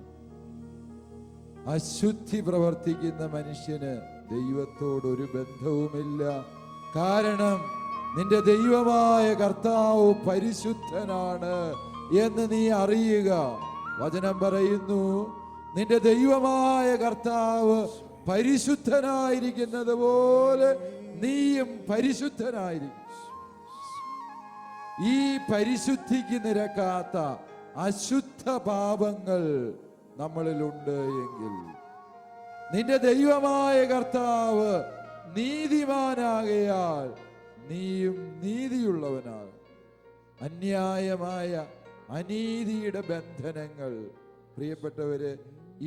അശുദ്ധി പ്രവർത്തിക്കുന്ന മനുഷ്യന് ദൈവത്തോടൊരു ബന്ധവുമില്ല. കാരണം നിന്റെ ദൈവമായ കർത്താവ് പരിശുദ്ധനാണ് എന്ന് നീ അറിയുക. വചനം പറയുന്നു, നിന്റെ ദൈവമായ കർത്താവ് പരിശുദ്ധനായിരിക്കുന്നത് പോലെ നീയും പരിശുദ്ധനായിരിക്കും. ഈ പരിശുദ്ധിക്ക് നിരക്കാത്ത അശുദ്ധ പാപങ്ങൾ നമ്മളിലുണ്ട് എങ്കിൽ നിന്റെ ദൈവമായ കർത്താവ് നീതിമാനാകയാൽ നീയും നീതിയുള്ളവനാകും. അന്യായമായ അനീതിയുടെ ബന്ധനങ്ങൾ, പ്രിയപ്പെട്ടവരെ,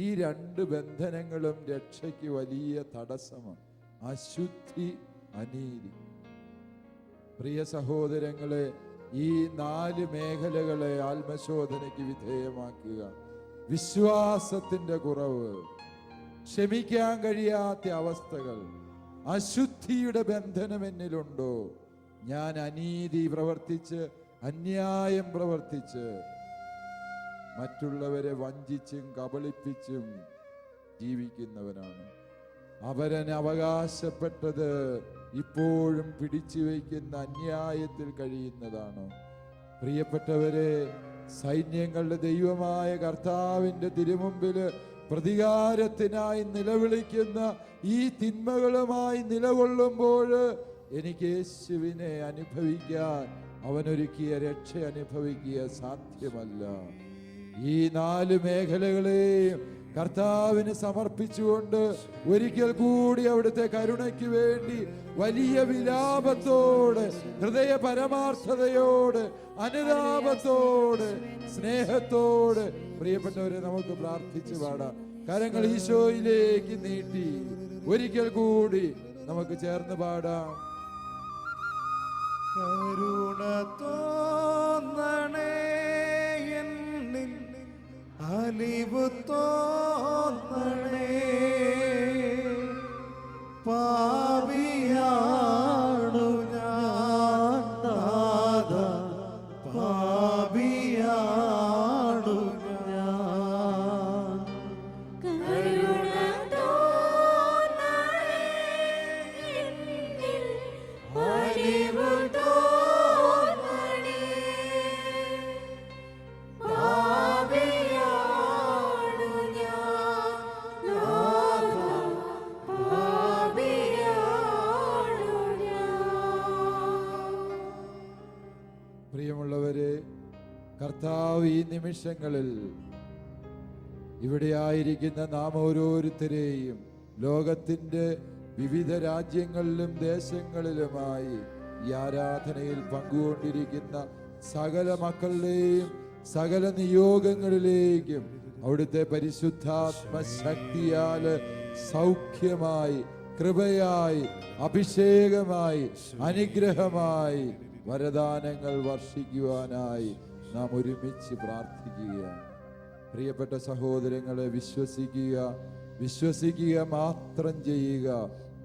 ഈ രണ്ട് ബന്ധനങ്ങളും രക്ഷയ്ക്ക് വലിയ തടസ്സമാണ്. അശുദ്ധി, അനീതി. പ്രിയ സഹോദരങ്ങളെ, ഈ 4 മേഖലകളെ ആത്മശോധനയ്ക്ക് വിധേയമാക്കുക. വിശ്വാസത്തിന്റെ കുറവ്, ക്ഷമിക്കാൻ കഴിയാത്ത അവസ്ഥകൾ, അശുദ്ധിയുടെ ബന്ധനം എന്നിലുണ്ടോ? ഞാൻ അനീതി പ്രവർത്തിച്ച്, അന്യായം പ്രവർത്തിച്ച്, മറ്റുള്ളവരെ വഞ്ചിച്ചും കബളിപ്പിച്ചും ജീവിക്കുന്നവനാണ്. അവരന് അവകാശപ്പെട്ടത് ഇപ്പോഴും പിടിച്ചു വയ്ക്കുന്ന അന്യായത്തിൽ കഴിയുന്നതാണോ? പ്രിയപ്പെട്ടവരെ, സൈന്യങ്ങളുടെ ദൈവമായ കർത്താവിന്റെ തിരുമുമ്പില് പ്രതികാരത്തിനായി നിലവിളിക്കുന്ന ഈ തിന്മകളുമായി നിലകൊള്ളുമ്പോൾ എനിക്ക് യേശുവിനെ അനുഭവിക്കാൻ, അവനൊരുക്കിയ രക്ഷ അനുഭവിക്കുക സാധ്യമല്ല. ഈ 4 മേഖലകളെയും കർത്താവിന് സമർപ്പിച്ചുകൊണ്ട് ഒരിക്കൽ കൂടി അവിടുത്തെ കരുണയ്ക്ക് വേണ്ടി വലിയ വിലാപത്തോടെ, ഹൃദയ പരമാർത്ഥതയോട്, അനുതാപത്തോട്, സ്നേഹത്തോട് പ്രിയപ്പെട്ടവരെ നമുക്ക് പ്രാർത്ഥിച്ചു പാടാം. കരങ്ങൾ ഈശോയിലേക്ക് നീട്ടി ഒരിക്കൽ കൂടി നമുക്ക് ചേർന്ന് പാടാം. കരുണ തോന്നണേ എന്നിൽ, അലിവ് തോന്നണേ. പാപിയാണു ഞാൻ നാഥ, പാപിയാണു ഞാൻ. കരുണ തോന്നണേ എന്നിൽ, അലിവു തോന്നണേ. പാപിയാണു ഞാൻ നാഥ, പാപിയാണു ഞാൻ. പ്രിയമുള്ളവരെ, കർത്താവ് ഈ നിമിഷങ്ങളിൽ ഇവിടെ ആയിരിക്കുന്ന നാം ഓരോരുത്തരെയും ലോകത്തിന്റെ വിവിധ രാജ്യങ്ങളിലും ദേശങ്ങളിലുമായി ഈ ആരാധനയിൽ പങ്കുകൊണ്ടിരിക്കുന്ന സകല മക്കളുടെയും സകല നിയോഗങ്ങളിലേക്കും അവിടുത്തെ പരിശുദ്ധാത്മ ശക്തിയാല് സൗഖ്യമായി, കൃപയായി, അഭിഷേകമായി, അനുഗ്രഹമായി വരദാനങ്ങൾ വർഷിക്കുവാനായി നാം ഒരുമിച്ച് പ്രാർത്ഥിക്കുകയാണ്. പ്രിയപ്പെട്ട സഹോദരങ്ങളെ, വിശ്വസിക്കുക മാത്രം ചെയ്യുക.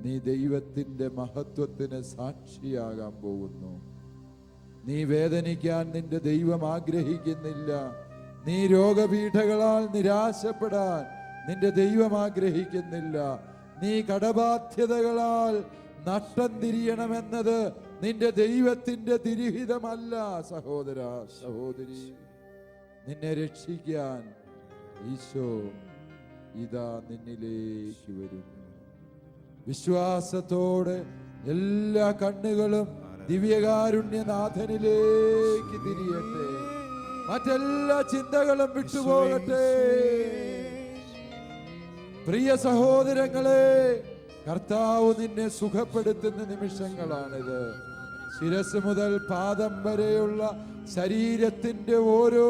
നീ ദൈവത്തിന്റെ മഹത്വത്തിന് സാക്ഷിയാകാൻ പോകുന്നു. നീ വേദനിക്കാൻ നിന്റെ ദൈവം ആഗ്രഹിക്കുന്നില്ല. നീ രോഗപീഠകളാൽ നിരാശപ്പെടാൻ നിന്റെ ദൈവം ആഗ്രഹിക്കുന്നില്ല. നീ കടബാധ്യതകളാൽ നഷ്ടം തിരിയണമെന്നത് നിന്റെ ദൈവത്തിന്റെ തിരുഹിതമല്ല. സഹോദര, സഹോദരി, നിന്നെ രക്ഷിക്കാൻ ഈശോ ഇതാ നിന്നിലേക്ക് വരുന്നു. വിശ്വാസത്തോടെ എല്ലാ കണ്ണുകളും ദിവ്യകാരുണ്യനാഥനിലേക്ക് തിരിയട്ടെ. മറ്റെല്ലാ ചിന്തകളും വിട്ടുപോകട്ടെ. പ്രിയ സഹോദരങ്ങളെ, കർത്താവ് നിന്നെ സുഖപ്പെടുത്തുന്ന നിമിഷങ്ങളാണിത്. ശിരസ് മുതൽ പാദം വരെയുള്ള ശരീരത്തിന്റെ ഓരോ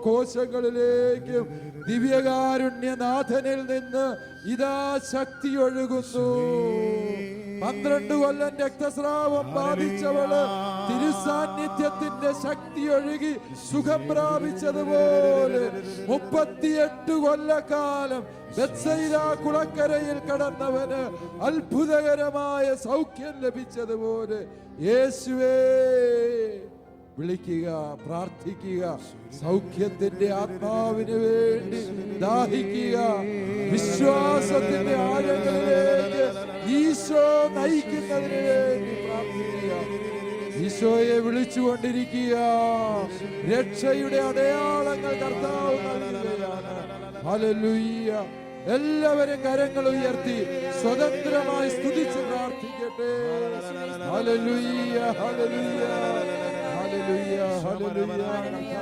കോശങ്ങളിലേക്കും ദിവ്യകാരുണ്യനാഥനിൽ നിന്ന് ഇതാ ശക്തി ഒഴുകുന്നു. 12 കൊല്ലം രക്തസ്രാവം ബാധിച്ചവള് തിരുസാന്നിധ്യത്തിന്റെ ശക്തി ഒഴുകി സുഖം പ്രാപിച്ചതുപോലെ 38 കൊല്ലക്കാലം ബെത്സയിദ കുളക്കരയിൽ കടന്നവന് അത്ഭുതകരമായ സൗഖ്യം ലഭിച്ചതുപോലെ യേശുവേ വിളിക്കുക, പ്രാർത്ഥിക്കുക. സൗഖ്യത്തിന്റെ ആത്മാവിന് വേണ്ടി ദാഹിക്കുക. വിശ്വാസത്തിന്റെ ആഴങ്ങളിലേക്ക് ഈശോ നയിക്കുന്നതിന് വേണ്ടി പ്രാർത്ഥിക്കുക. ഈശോയെ വിളിച്ചുകൊണ്ടിരിക്കുക. രക്ഷയുടെ അടയാളങ്ങൾ കർത്താവ് നൽകുകയാണ്. ഹല്ലേലൂയ. എല്ലാവരും കരങ്ങൾ ഉയർത്തി സ്വതന്ത്രമായി സ്തുതിച്ച് പ്രാർത്ഥിക്കട്ടെ. ഹല്ലേലൂയ, ഹല്ലേലൂയ, ഹല്ലേലൂയ, ഹല്ലേലൂയ.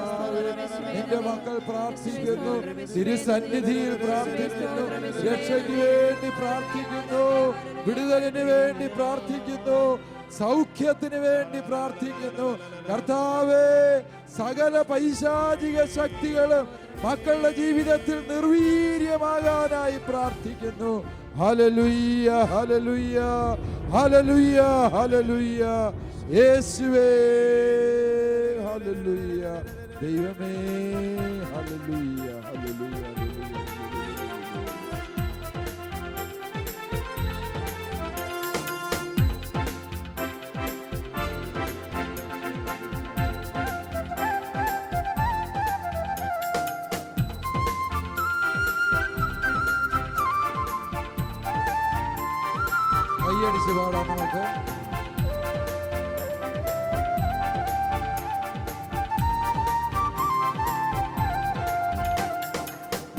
നിന്റെ മക്കൾ പ്രാർത്ഥിക്കുന്നു, തിരുസന്നിധിയിൽ പ്രാർത്ഥിക്കുന്നു, രക്ഷയ്ക്ക് വേണ്ടി പ്രാർത്ഥിക്കുന്നു, വിടുതലിന് വേണ്ടി പ്രാർത്ഥിക്കുന്നു, സൗഖ്യത്തിന് വേണ്ടി പ്രാർത്ഥിക്കുന്നു. കർത്താവേ, സകല പൈശാചിക ശക്തികളും മക്കളുടെ ജീവിതത്തിൽ നിർവീര്യമാകാനായി പ്രാർത്ഥിക്കുന്നു. ഹല്ലേലൂയ, ഹല്ലേലൂയ, ഹല്ലേലൂയ, ഹല്ലേലൂയ. യേശുവേ, ഹല്ലേലൂയ. ദൈവമേ, ഹല്ലേലൂയ, ഹല്ലേലൂയ, ഹല്ലേലൂയ. കൈയടിച്ച് പാടാം നമുക്ക്.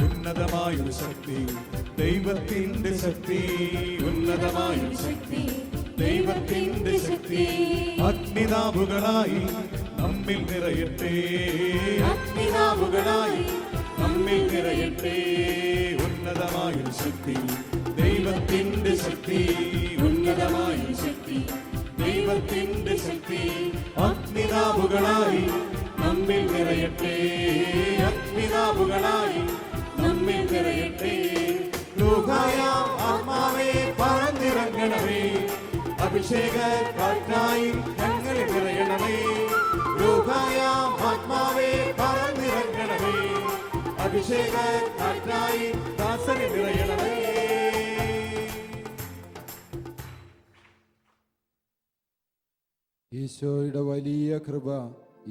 ഉന്നതമായൊരു ശക്തി, ദൈവത്തിന്റെ ശക്തി, ഉന്നതമായൊരു ശക്തി, ദൈവത്തിന്റെ ശക്തി അഗ്നിനാവുകളായി നമ്മിൽ നിറയട്ടെ, അഗ്നിനാവുകളായി നമ്മിൽ നിറയട്ടെ. ഉന്നതമായൊരു ശക്തി, ദൈവത്തിന്റെ ശക്തി, ഉന്നതമായൊരു ശക്തി, ദൈവത്തിന്റെ ശക്തി അഗ്നിനാവുകളായി നമ്മിൽ നിറയട്ടെ, അഗ്നിനാവുകളായി നമ്മിൽ നിറയട്ടെ. ലോകായാം ആത്മാവേ പറന്നിറങ്ങണമേ, അഭിഷേക കാറ്റായി ഞങ്ങളിൽ നിറയണമേ. ലോകായാം ആത്മാവേ പറന്നിറങ്ങണമേ, അഭിഷേക കാറ്റായി ദാസരിൽ നിറയണമേ. ഈശോയുടെ വലിയ കൃപ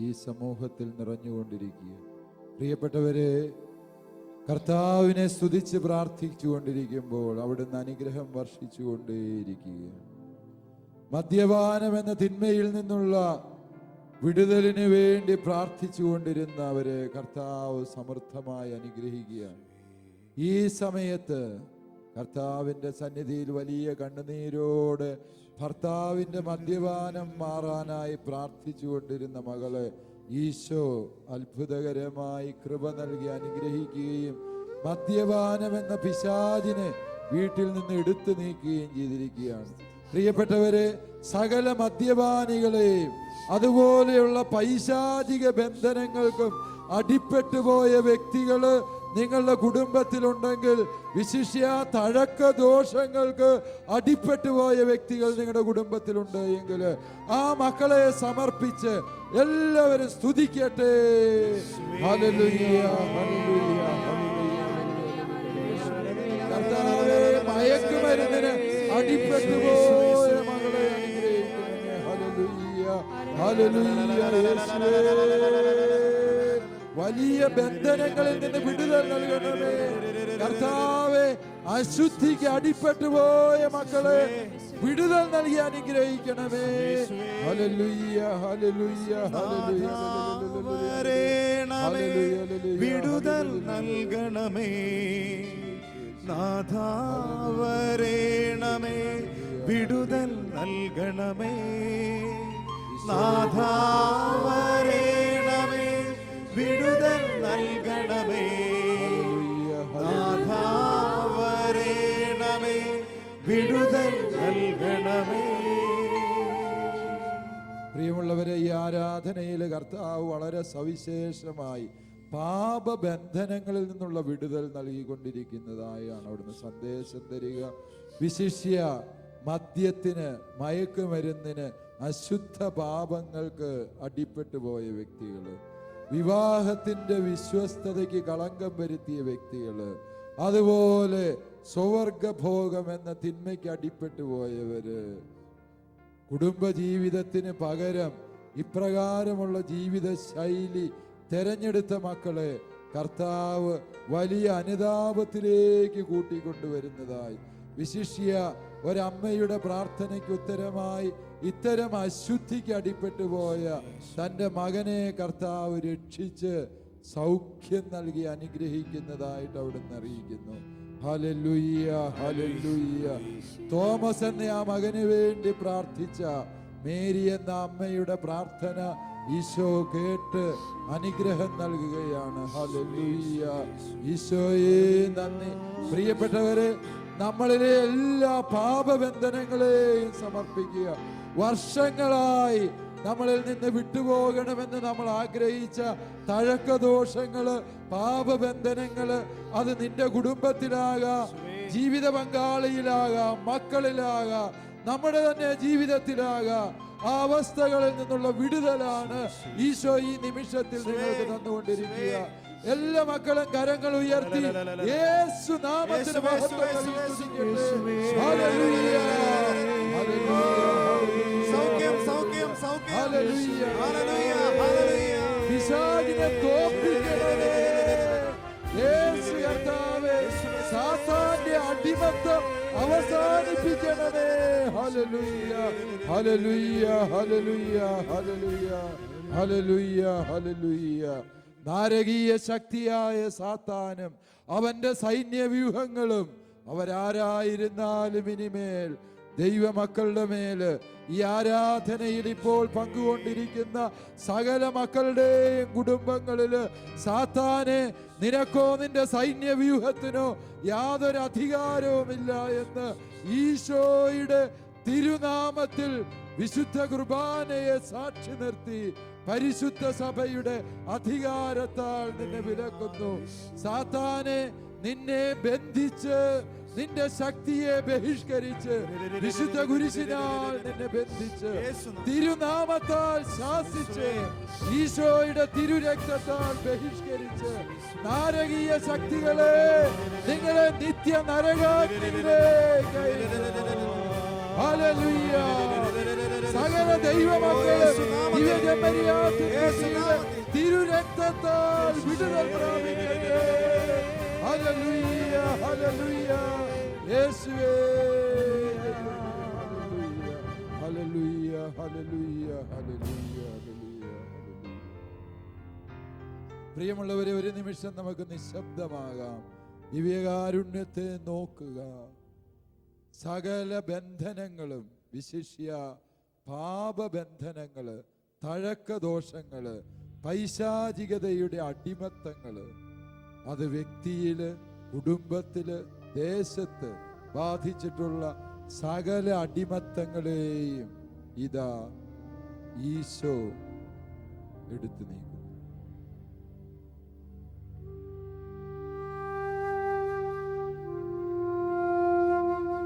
ഈ സമൂഹത്തിൽ നിറഞ്ഞുകൊണ്ടിരിക്കുക. പ്രിയപ്പെട്ടവരെ, കർത്താവിനെ സ്തുതിച്ച് പ്രാർത്ഥിച്ചുകൊണ്ടിരിക്കുമ്പോൾ അവിടുന്ന് അനുഗ്രഹം വർഷിച്ചുകൊണ്ടേയിരിക്കുകയാണ്. മദ്യപാനം എന്ന തിന്മയിൽ നിന്നുള്ള വിടുതലിന് വേണ്ടി പ്രാർത്ഥിച്ചുകൊണ്ടിരുന്നവരെ കർത്താവ് സമൃദ്ധമായി അനുഗ്രഹിക്കുകയാണ്. ഈ സമയത്ത് കർത്താവിൻ്റെ സന്നിധിയിൽ വലിയ കണ്ണുനീരോടെ ഭർത്താവിൻ്റെ മദ്യപാനം മാറാനായി പ്രാർത്ഥിച്ചുകൊണ്ടിരുന്ന മകളെ ഈശോ അത്ഭുതകരമായി കൃപ നൽകി അനുഗ്രഹിക്കുകയും മദ്യപാനം എന്ന പിശാചിനെ വീട്ടിൽ നിന്ന് എടുത്തു നീക്കുകയും ചെയ്തിരിക്കുകയാണ്. പ്രിയപ്പെട്ടവരെ, സകല മദ്യപാനികളെയും അതുപോലെയുള്ള പൈശാചിക ബന്ധനങ്ങൾക്കും അടിപ്പെട്ടുപോയ വ്യക്തികള് നിങ്ങളുടെ കുടുംബത്തിലുണ്ടെങ്കിൽ, വിശിഷ്യ തഴക്ക ദോഷങ്ങൾക്ക് അടിപ്പെട്ടുപോയ വ്യക്തികൾ നിങ്ങളുടെ കുടുംബത്തിലുണ്ട് എങ്കിൽ ആ മക്കളെ സമർപ്പിച്ച് എല്ലാവരും സ്തുതിക്കട്ടെ. ഹല്ലേലൂയ, ഹല്ലേലൂയ, ഹല്ലേലൂയ. കർത്താവേ, മയക്കുമരുന്നിന് അടിപ്പെട്ടുപോയ മകളെ അനുഗ്രഹിക്കണമേ. ഹല്ലേലൂയ, ഹല്ലേലൂയ. യേശുവേ, വലിയ ബന്ധനങ്ങളിൽ നിന്ന് വിടുതൽ നൽകണമേ. കർത്താവേ, അശുദ്ധിക്ക് അടിപ്പെട്ടു പോയ മക്കളെ വിടുതൽ നൽകി അനുഗ്രഹിക്കണമേ. ഹല്ലേലൂയ, ഹല്ലേലൂയ, ഹല്ലേലൂയ, വിടുതൽ നൽകണമേ. നാഥാ വരേണമേ, വിടുതൽ നൽകണമേ. നാഥാ വരേണമേ, വിടുതൽ നൽകണമേ. നാഥാ വരേണമേ, വിടുതൽ നൽകണമേ. പ്രിയമുള്ളവരെ, ഈ ആരാധനയിൽ കർത്താവ് വളരെ സവിശേഷമായി പാപബന്ധനങ്ങളിൽ നിന്നുള്ള വിടുതൽ നൽകിക്കൊണ്ടിരിക്കുന്നതായാണ് അവിടുന്ന് സന്ദേശം തരിക. വിശിഷ്യ മദ്യത്തിന്, മയക്കുമരുന്നിന്, അശുദ്ധ പാപങ്ങൾക്ക് അടിപ്പെട്ടു പോയ വ്യക്തികൾ, വിവാഹത്തിന്റെ വിശ്വസ്തതയ്ക്ക് കളങ്കം വരുത്തിയ വ്യക്തികൾ, അതുപോലെ സ്വവർഗഭോഗം എന്ന തിന്മയ്ക്ക് അടിപ്പെട്ടു പോയവര്, കുടുംബജീവിതത്തിന് പകരം ഇപ്രകാരമുള്ള ജീവിത ശൈലി തെരഞ്ഞെടുത്ത മക്കളെ കർത്താവ് വലിയ അനുതാപത്തിലേക്ക് കൂട്ടിക്കൊണ്ടുവരുന്നതായി, വിശിഷ്യ ഒരമ്മയുടെ പ്രാർത്ഥനയ്ക്ക് ഉത്തരമായി ഇത്തരം അശുദ്ധിക്ക് അടിപ്പെട്ടു പോയ തൻ്റെ മകനെ കർത്താവ് രക്ഷിച്ച് സൗഖ്യം നൽകി അനുഗ്രഹിക്കുന്നതായിട്ട് അവിടുന്ന് അറിയിക്കുന്നു. Hallelujah, hallelujah. തോമസ് എന്ന ആ മകന് വേണ്ടി പ്രാർത്ഥിച്ച മേരി എന്ന അമ്മയുടെ പ്രാർത്ഥന ഈശോ കേട്ട് അനുഗ്രഹം നൽകുകയാണ്. ഹല്ലേലൂയ. ഈശോയെ നന്ദി. പ്രിയപ്പെട്ടവരെ, നമ്മളിലെ എല്ലാ പാപബന്ധനങ്ങളെയും സമർപ്പിക്കുക. വർഷങ്ങളായി നമ്മളിൽ നിന്ന് വിട്ടുപോകണമെന്ന് നമ്മൾ ആഗ്രഹിച്ച തഴക്കദോഷങ്ങള്, പാപബന്ധനങ്ങള്, അത് നിന്റെ കുടുംബത്തിലാകാം, ജീവിത പങ്കാളിയിലാകാം, മക്കളിലാകാം, നമ്മുടെ തന്നെ ജീവിതത്തിലാകാം. ആ അവസ്ഥകളിൽ നിന്നുള്ള വിടുതലാണ് ഈശോ ഈ നിമിഷത്തിൽ നിങ്ങൾക്ക് തന്നുകൊണ്ടിരിക്കുക. എല്ലാ മക്കളും കരങ്ങൾ ഉയർത്തി യേശു നാമത്തിന് മഹത്വം കൽപ്പിക്കട്ടെ. ഹല്ലേലൂയ, സൗഖ്യം, സൗഖ്യം, സൗഖ്യം. ഹല്ലേലൂയ, ഹല്ലേലൂയ, ഹല്ലേലൂയ. പിശാചിനെ തോൽപ്പിക്കണമേ യേശു കർത്താവേ. സാത്താന്റെ അടിമത്തം അവസാനിപ്പിക്കണമേ. ഹല്ലേലൂയ, ഹല്ലേലൂയ, ഹല്ലേലൂയ, ഹല്ലേലൂയ, ഹല്ലേലൂയ, ഹല്ലേലൂയ. നാരകീയ ശക്തിയായ സാത്താനും അവന്റെ സൈന്യവ്യൂഹങ്ങളും അവരാരായിരുന്നാലും ഇനിമേൽ ദൈവമക്കളുടെ മേല്, ഈ ആരാധനയിൽ ഇപ്പോൾ പങ്കുകൊണ്ടിരിക്കുന്ന സകല മക്കളുടെയും കുടുംബങ്ങളില് സാത്താനെ, നിനക്കോ നിന്റെ സൈന്യവ്യൂഹത്തിനോ യാതൊരു അധികാരവുമില്ല എന്ന് ഈശോയുടെ തിരുനാമത്തിൽ വിശുദ്ധ കുർബാനയെ സാക്ഷി നിർത്തി പരിശുദ്ധ സഭയുടെ അധികാരത്താൽ നിന്നെ വിലക്കുന്നു. സാത്താനെ, നിന്നെ ബന്ധിച്ച്, നിന്റെ ശക്തിയെ ബഹിഷ്കരിച്ച്, വിശുദ്ധ കുരിശിനാൽ നിന്നെ ബന്ധിച്ച്, തിരുനാമത്താൽ ശാസിച്ച്, ഈശോയുടെ തിരുരക്തത്താൽ ബഹിഷ്കരിച്ച്, നാരകീയ ശക്തികളെ നിങ്ങളെ നിത്യ നരകാഗ്നിയിലേക്ക് അയക്കുന്നു. ഹല്ലേലൂയ. സകല ദൈവമക്കളെ തിരുരക്തത്താൽ വിടുതൽ പ്രാപിക്കട്ടെ. ഹല്ലേലൂയ, ഹല്ലേലൂയ. യേശുവേ, ഹല്ലേലൂയ, ഹല്ലേലൂയ, ഹല്ലേലൂയ, ഹല്ലേലൂയ. പ്രിയമുള്ളവരെ, ഒരു നിമിഷം നമുക്ക് നിശബ്ദമാകാം. ദിവ്യകാരുണ്യത്തെ നോക്കുക. സകല ബന്ധനങ്ങളും, വിശിഷ്യ പാപബന്ധനങ്ങള്, തഴക്കദോഷങ്ങള്, പൈശാചികതയുടെ അടിമത്തങ്ങള്, അത് വ്യക്തിയില്, കുടുംബത്തില്, ദേശത്ത് ബാധിച്ചിട്ടുള്ള സകല അടിമത്തങ്ങളെയും ഇതാ ഈശോ എടുത്തു നീക്കും.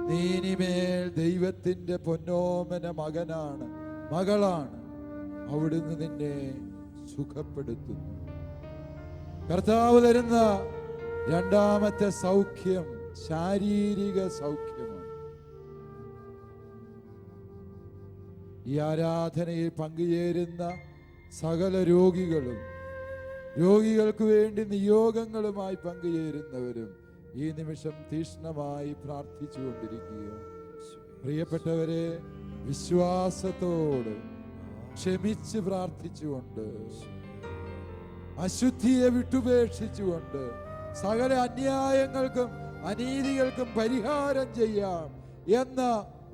നീനിമേൽ ദൈവത്തിന്റെ പൊന്നോമന മകനാണ്, മകളാണ്. അവിടുന്ന് നിന്നെ സുഖപ്പെടുത്തുന്നു. കർത്താവ് തരുന്ന രണ്ടാമത്തെ സൗഖ്യം ശാരീരിക സൗഖ്യമാണ്. ഈ ആരാധനയിൽ പങ്കുചേരുന്ന സകല രോഗികളും, രോഗികൾക്ക് വേണ്ടി നിയോഗങ്ങളുമായി പങ്കുചേരുന്നവരും ഈ നിമിഷം തീക്ഷ്ണമായി പ്രാർത്ഥിച്ചുകൊണ്ടിരിക്കുക. പ്രിയപ്പെട്ടവരെ, വിശ്വാസത്തോട് ക്ഷമിച്ച് പ്രാർത്ഥിച്ചുകൊണ്ട്, അശുദ്ധിയെ വിട്ടുപേക്ഷിച്ചുകൊണ്ട്, സകല അന്യായങ്ങൾക്കും അനീതികൾക്കും പരിഹാരം ചെയ്യാം എന്ന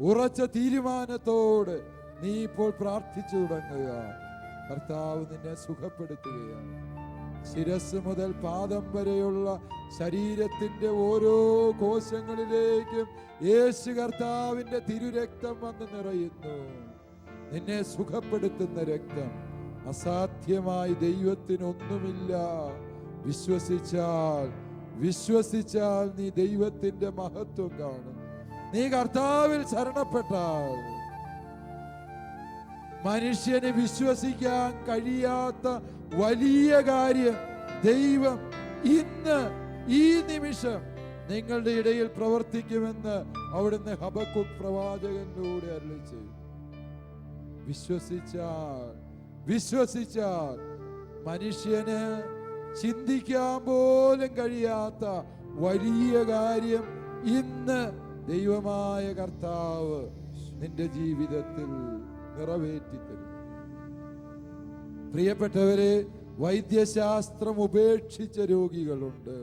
ഉറച്ച തീരുമാനത്തോട് നീ ഇപ്പോൾ പ്രാർത്ഥിച്ചു തുടങ്ങുക. കർത്താവ് നിന്നെ സുഖപ്പെടുത്തുകയാണ്. ശിരസ് മുതൽ പാദം വരെയുള്ള ശരീരത്തിന്റെ ഓരോ കോശങ്ങളിലേക്കും യേശു കർത്താവിന്റെ തിരുരക്തം വന്ന് നിറയുന്നു. നിന്നെ സുഖപ്പെടുത്തുന്ന രക്തം. അസാധ്യമായി ദൈവത്തിനൊന്നുമില്ല. വിശ്വസിച്ചാൽ നീ ദൈവത്തിന്റെ മഹത്വം കാണും. നീ കർത്താവിൽ ശരണപ്പെട്ടാൽ മനുഷ്യന് വിശ്വസിക്കാൻ കഴിയാത്ത വലിയ കാര്യം ദൈവം ഇന്ന് ഈ നിമിഷം നിങ്ങളുടെ ഇടയിൽ പ്രവർത്തിക്കുമെന്ന് അവിടുന്ന് ഹബക്കൂക്ക് പ്രവാചകനിലൂടെ അരുളിച്ചെയ്തു. വിശ്വസിച്ചാൽ മനുഷ്യന് ചിന്തിക്കാൻ പോലും കഴിയാത്ത വലിയ കാര്യം ഇന്ന് ദൈവമായ കർത്താവ് നിന്റെ ജീവിതത്തിൽ നിറവേറ്റിത്തരും. പ്രിയപ്പെട്ടവരെ, വൈദ്യശാസ്ത്രം ഉപേക്ഷിച്ച രോഗികളുണ്ട്.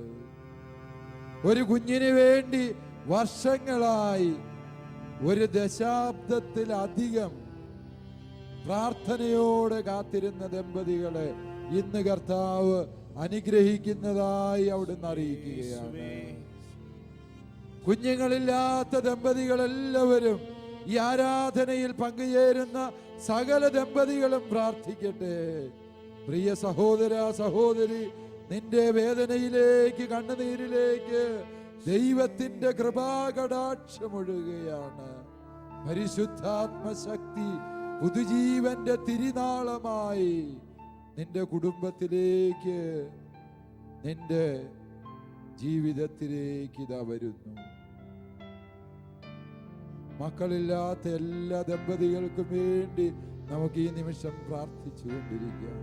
ഒരു കുഞ്ഞിന് വേണ്ടി വർഷങ്ങളായി, ഒരു ദശാബ്ദത്തിലധികം പ്രാർത്ഥനയോടെ കാത്തിരുന്ന ദമ്പതികളെ ഇന്ന് കർത്താവ് അനുഗ്രഹിക്കുന്നതായി അവിടുന്ന് അറിയിക്കുകയാണ്. കുഞ്ഞുങ്ങളില്ലാത്ത ദമ്പതികളെല്ലാവരും ഈ ആരാധനയിൽ പങ്കുചേരുന്ന സകല ദമ്പതികളും പ്രാർത്ഥിക്കട്ടെ. പ്രിയ സഹോദര സഹോദരി, നിന്റെ വേദനയിലേക്ക്, കണ്ണുനീരിലേക്ക് ദൈവത്തിന്റെ കൃപാകടാക്ഷമൊഴുകുകയാണ്. പരിശുദ്ധാത്മശക്തി പുതുജീവന്റെ തിരുനാളമായി നിന്റെ കുടുംബത്തിലേക്ക്, നിന്റെ ജീവിതത്തിലേക്ക് ഇതാ വരുന്നു. മക്കളില്ലാത്ത എല്ലാ ദമ്പതികൾക്കും വേണ്ടി നമുക്ക് ഈ നിമിഷം പ്രാർത്ഥിച്ചുകൊണ്ടിരിക്കാം.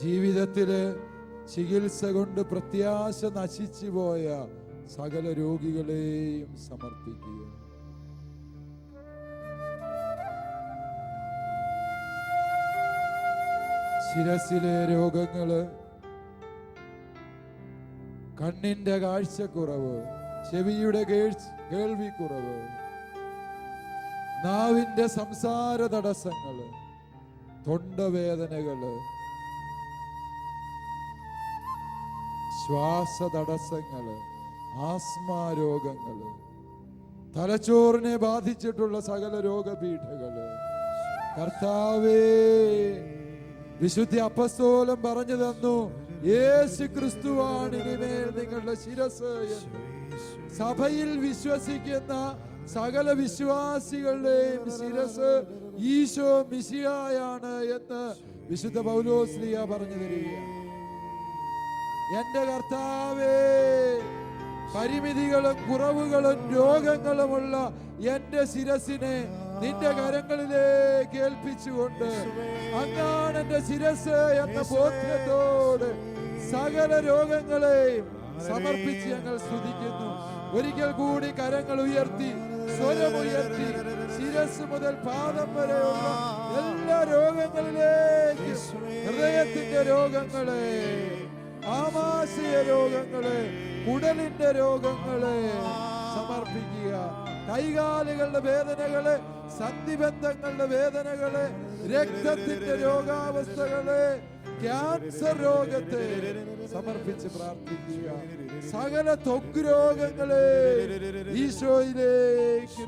ജീവിതത്തില് ചികിത്സ കൊണ്ട് പ്രത്യാശ നശിച്ചു പോയ സകല രോഗികളെയും സമർപ്പിക്കുക. ശിരസിലെ രോഗങ്ങള്, കണ്ണിന്റെ കാഴ്ചക്കുറവ്, ചെവിയുടെ കേൾവിക്കുറവ്, നാവിന്റെ സംസാര തടസ്സങ്ങള്, തൊണ്ടവേദനകള്, ശ്വാസതടസ്സങ്ങള്, ആസ്മാ രോഗങ്ങള്, തലച്ചോറിനെ ബാധിച്ചിട്ടുള്ള സകല രോഗപീഠകള്, കർത്താവേ, വിശുദ്ധ അപ്പസ്തോലൻ പറഞ്ഞു തന്നു, യേശു ക്രിസ്തുവാണ് ഇനിമേൽ നിങ്ങളുടെ ശിരസ് എന്ന്. സഭയിൽ വിശ്വസിക്കുന്ന സകല വിശ്വാസികളുടെയും ശിരസ് ഈശോ മിശിഹായാണ് എന്ന് വിശുദ്ധ പൗലോസ്ലീഹ പറഞ്ഞു തരികയാണ്. എന്റെ കർത്താവേ, പരിമിതികളും കുറവുകളും രോഗങ്ങളുമുള്ള എന്റെ ശിരസിനെ നിന്റെ കരങ്ങളിലേക്ക് ഏൽപ്പിച്ചുകൊണ്ട് അങ്ങാണ് എന്റെ ശിരസ് എന്ന ബോധ്യത്തോട് സകല രോഗങ്ങളെയും സമർപ്പിച്ച് ഞങ്ങൾ സ്തുതിക്കുന്നു. ഒരിക്കൽ കൂടി കരങ്ങൾ ഉയർത്തി, സ്വരമുയർത്തി, ശിരസ് മുതൽ പാദം വരെയുള്ള എല്ലാ രോഗങ്ങളിലേക്ക്, ഹൃദയത്തിന്റെ രോഗങ്ങളെ, ആമാശയ രോഗങ്ങളെ, കുടലിന്റെ രോഗങ്ങളെ സമർപ്പിക്കുക. കൈകാലുകളുടെ വേദനകളെ, സന്ധിബന്ധങ്ങളുടെ വേദനകളെ, രക്തത്തിന്റെ രോഗാവസ്ഥകളെ, ക്യാൻസർ രോഗത്തെ സമർപ്പിച്ച് പ്രാർത്ഥിക്കുക. സകല ത്വക്ക് രോഗങ്ങളെ ഈശോയിലേക്ക്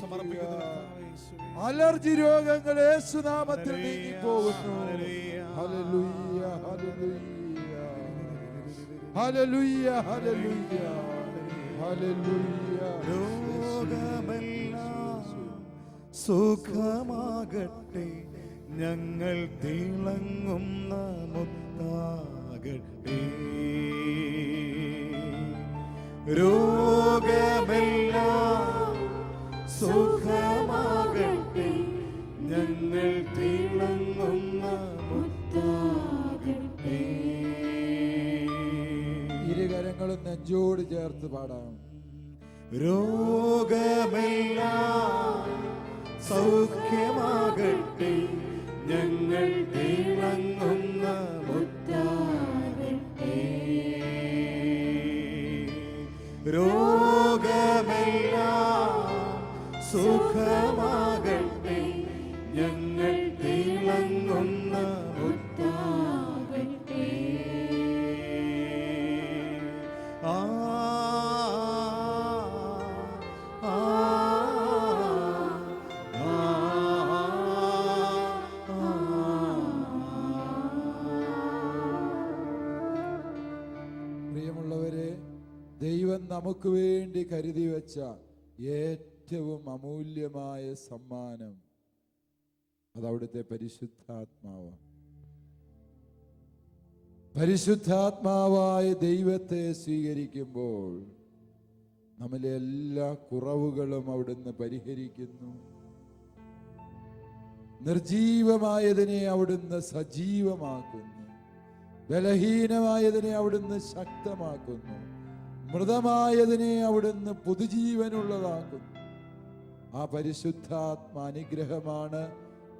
സമർപ്പിക്കുക. അലർജി രോഗങ്ങൾ യേശുനാമത്തിൽ നീങ്ങിപ്പോകുന്നു. ഹല്ലേലൂയ, ഹല്ലേലൂയ, ഹല്ലേലൂയ, ഹല്ലേലൂയ, ഹല്ലേലൂയ. ലോകമെല്ലാം സുഖമാകട്ടെ, ഞങ്ങൾ തിളങ്ങുന്ന മുത്താകട്ടെ. രോഗമെല്ലാം സുഖമാകട്ടെ, ഞങ്ങൾ തിളങ്ങുന്ന മുത്താകട്ടെ. ഇരുകരങ്ങളും നെഞ്ചോട് ചേർത്ത് പാടാം. രോഗമെല്ലാം സൗഖ്യമാകട്ടെ, ഞങ്ങൾ തിളങ്ങുന്ന മുത്താകട്ടെ. രോഗമെല്ലാം സുഖമാകട്ടെ, ഞങ്ങൾ തിളങ്ങുന്ന മുത്താകട്ടെ. ആ ആ പ്രിയമുള്ളവരെ, ദൈവം നമുക്ക് വേണ്ടി കരുതി വെച്ച ഏറ്റവും അമൂല്യമായ സമ്മാനം അത് അവിടുത്തെ പരിശുദ്ധാത്മാവാണ്. പരിശുദ്ധാത്മാവായ ദൈവത്തെ സ്വീകരിക്കുമ്പോൾ നമ്മിലെ എല്ലാ കുറവുകളും അവിടുന്ന് പരിഹരിക്കുന്നു. നിർജീവമായതിനെ അവിടുന്ന് സജീവമാക്കുന്നു. ബലഹീനമായതിനെ അവിടുന്ന് ശക്തമാക്കുന്നു. മൃതമായതിനെ അവിടുന്ന് പുതുജീവനുള്ളതാക്കുന്നു. ആ പരിശുദ്ധാത്മാനുഗ്രഹമാണ്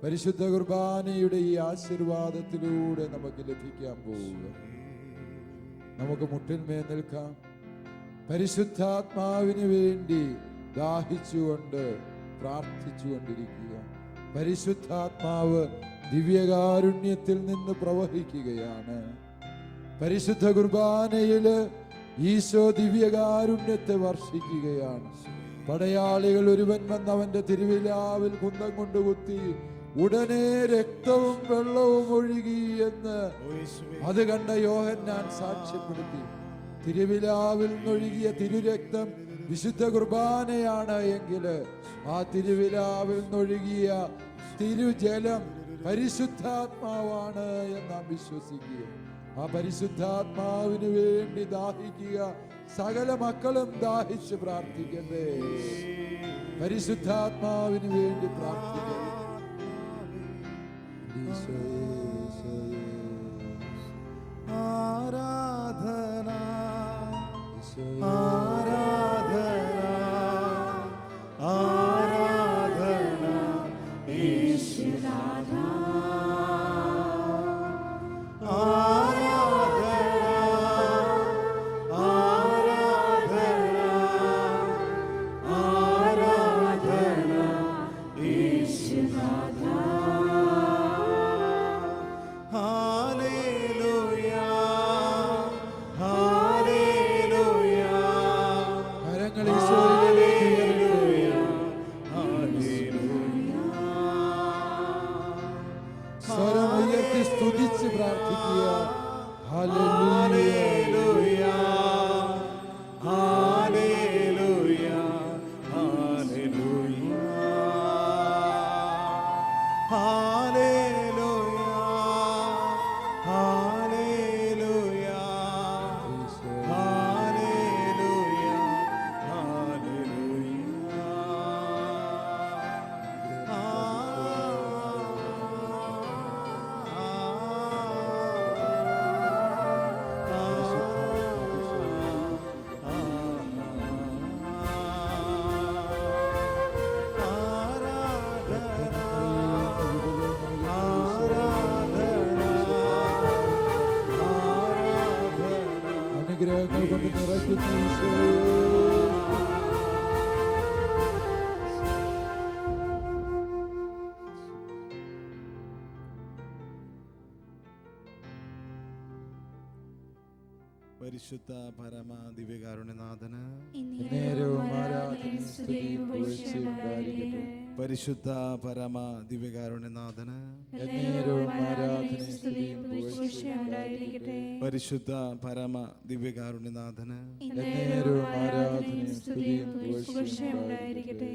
പരിശുദ്ധ കുർബാനയുടെ ഈ ആശീർവാദത്തിലൂടെ നമുക്ക് ലഭിക്കാൻ പോവുക. നമുക്ക് മുട്ടിന്മേൽ നിൽക്കാം. പരിശുദ്ധാത്മാവിന് വേണ്ടി ദാഹിച്ചുകൊണ്ട് പ്രാർത്ഥിച്ചുകൊണ്ടിരിക്കുക. പരിശുദ്ധാത്മാവ് ദിവ്യകാരുണ്യത്തിൽ നിന്ന് പ്രവഹിക്കുകയാണ്. പരിശുദ്ധ കുർബാനയില് ഈശോ ദിവ്യകാരുണ്യത്തെ വർഷിക്കുകയാണ്. പടയാളികൾ ഒരുവൻ വന്ന് അവന്റെ തിരുവിലാവിൽ കുന്തം കൊണ്ട് കുത്തി, ഉടനെ രക്തവും വെള്ളവും ഒഴുകി എന്ന് അത് കണ്ട യോഹന്നാൻ സാക്ഷ്യപ്പെടുത്തി. തിരുവിലാവിൽ നിന്നൊഴുകിയ തിരുരക്തം വിശുദ്ധ കുർബാനയാണ് എങ്കിൽ ആ തിരുവിലാവിൽ നിന്നൊഴുകിയ തിരുജലം പരിശുദ്ധാത്മാവാണ് എന്ന് നാം വിശ്വസിക്കുക. ആ പരിശുദ്ധാത്മാവിന് വേണ്ടി ദാഹിക്കുക. സകല മക്കളും ദാഹിച്ച് പ്രാർത്ഥിക്കട്ടെ. പരിശുദ്ധാത്മാവിന് വേണ്ടി പ്രാർത്ഥിക്കുക. ആരാധന ആരാധന ആരാധന ഈശ്വരനാഥ. സ്തുതിച്ച് പ്രാർത്ഥിക്കുക. ഹല്ലേലൂയ ഹല്ലേലൂയ ഹല്ലേലൂയ ഹല്ലേലൂയ ഹല്ലേലൂയ ഹല്ലേലൂയ അനുഗ്രഹങ്ങൾ കൊണ്ട് നിറയ്ക്കുന്ന ഈശോയേ, പരിശുദ്ധ പരമ ദിവ്യകാരുണ്യനാഥന് നേരവും ആരാധനയും സ്തുതിയും പുകഴ്ചയും ഉണ്ടായിരിക്കട്ടെ. പരിശുദ്ധ പരമ ദിവ്യകാരുണ്യനാഥന് നേരവും ആരാധനയും സ്തുതിയും പുകഴ്ചയും ഉണ്ടായിരിക്കട്ടെ. പരിശുദ്ധ പരമ ദിവ്യകാരുണ്യനാഥന് നേരവും ആരാധനയും സ്തുതിയും പുകഴ്ചയും ഉണ്ടായിരിക്കട്ടെ.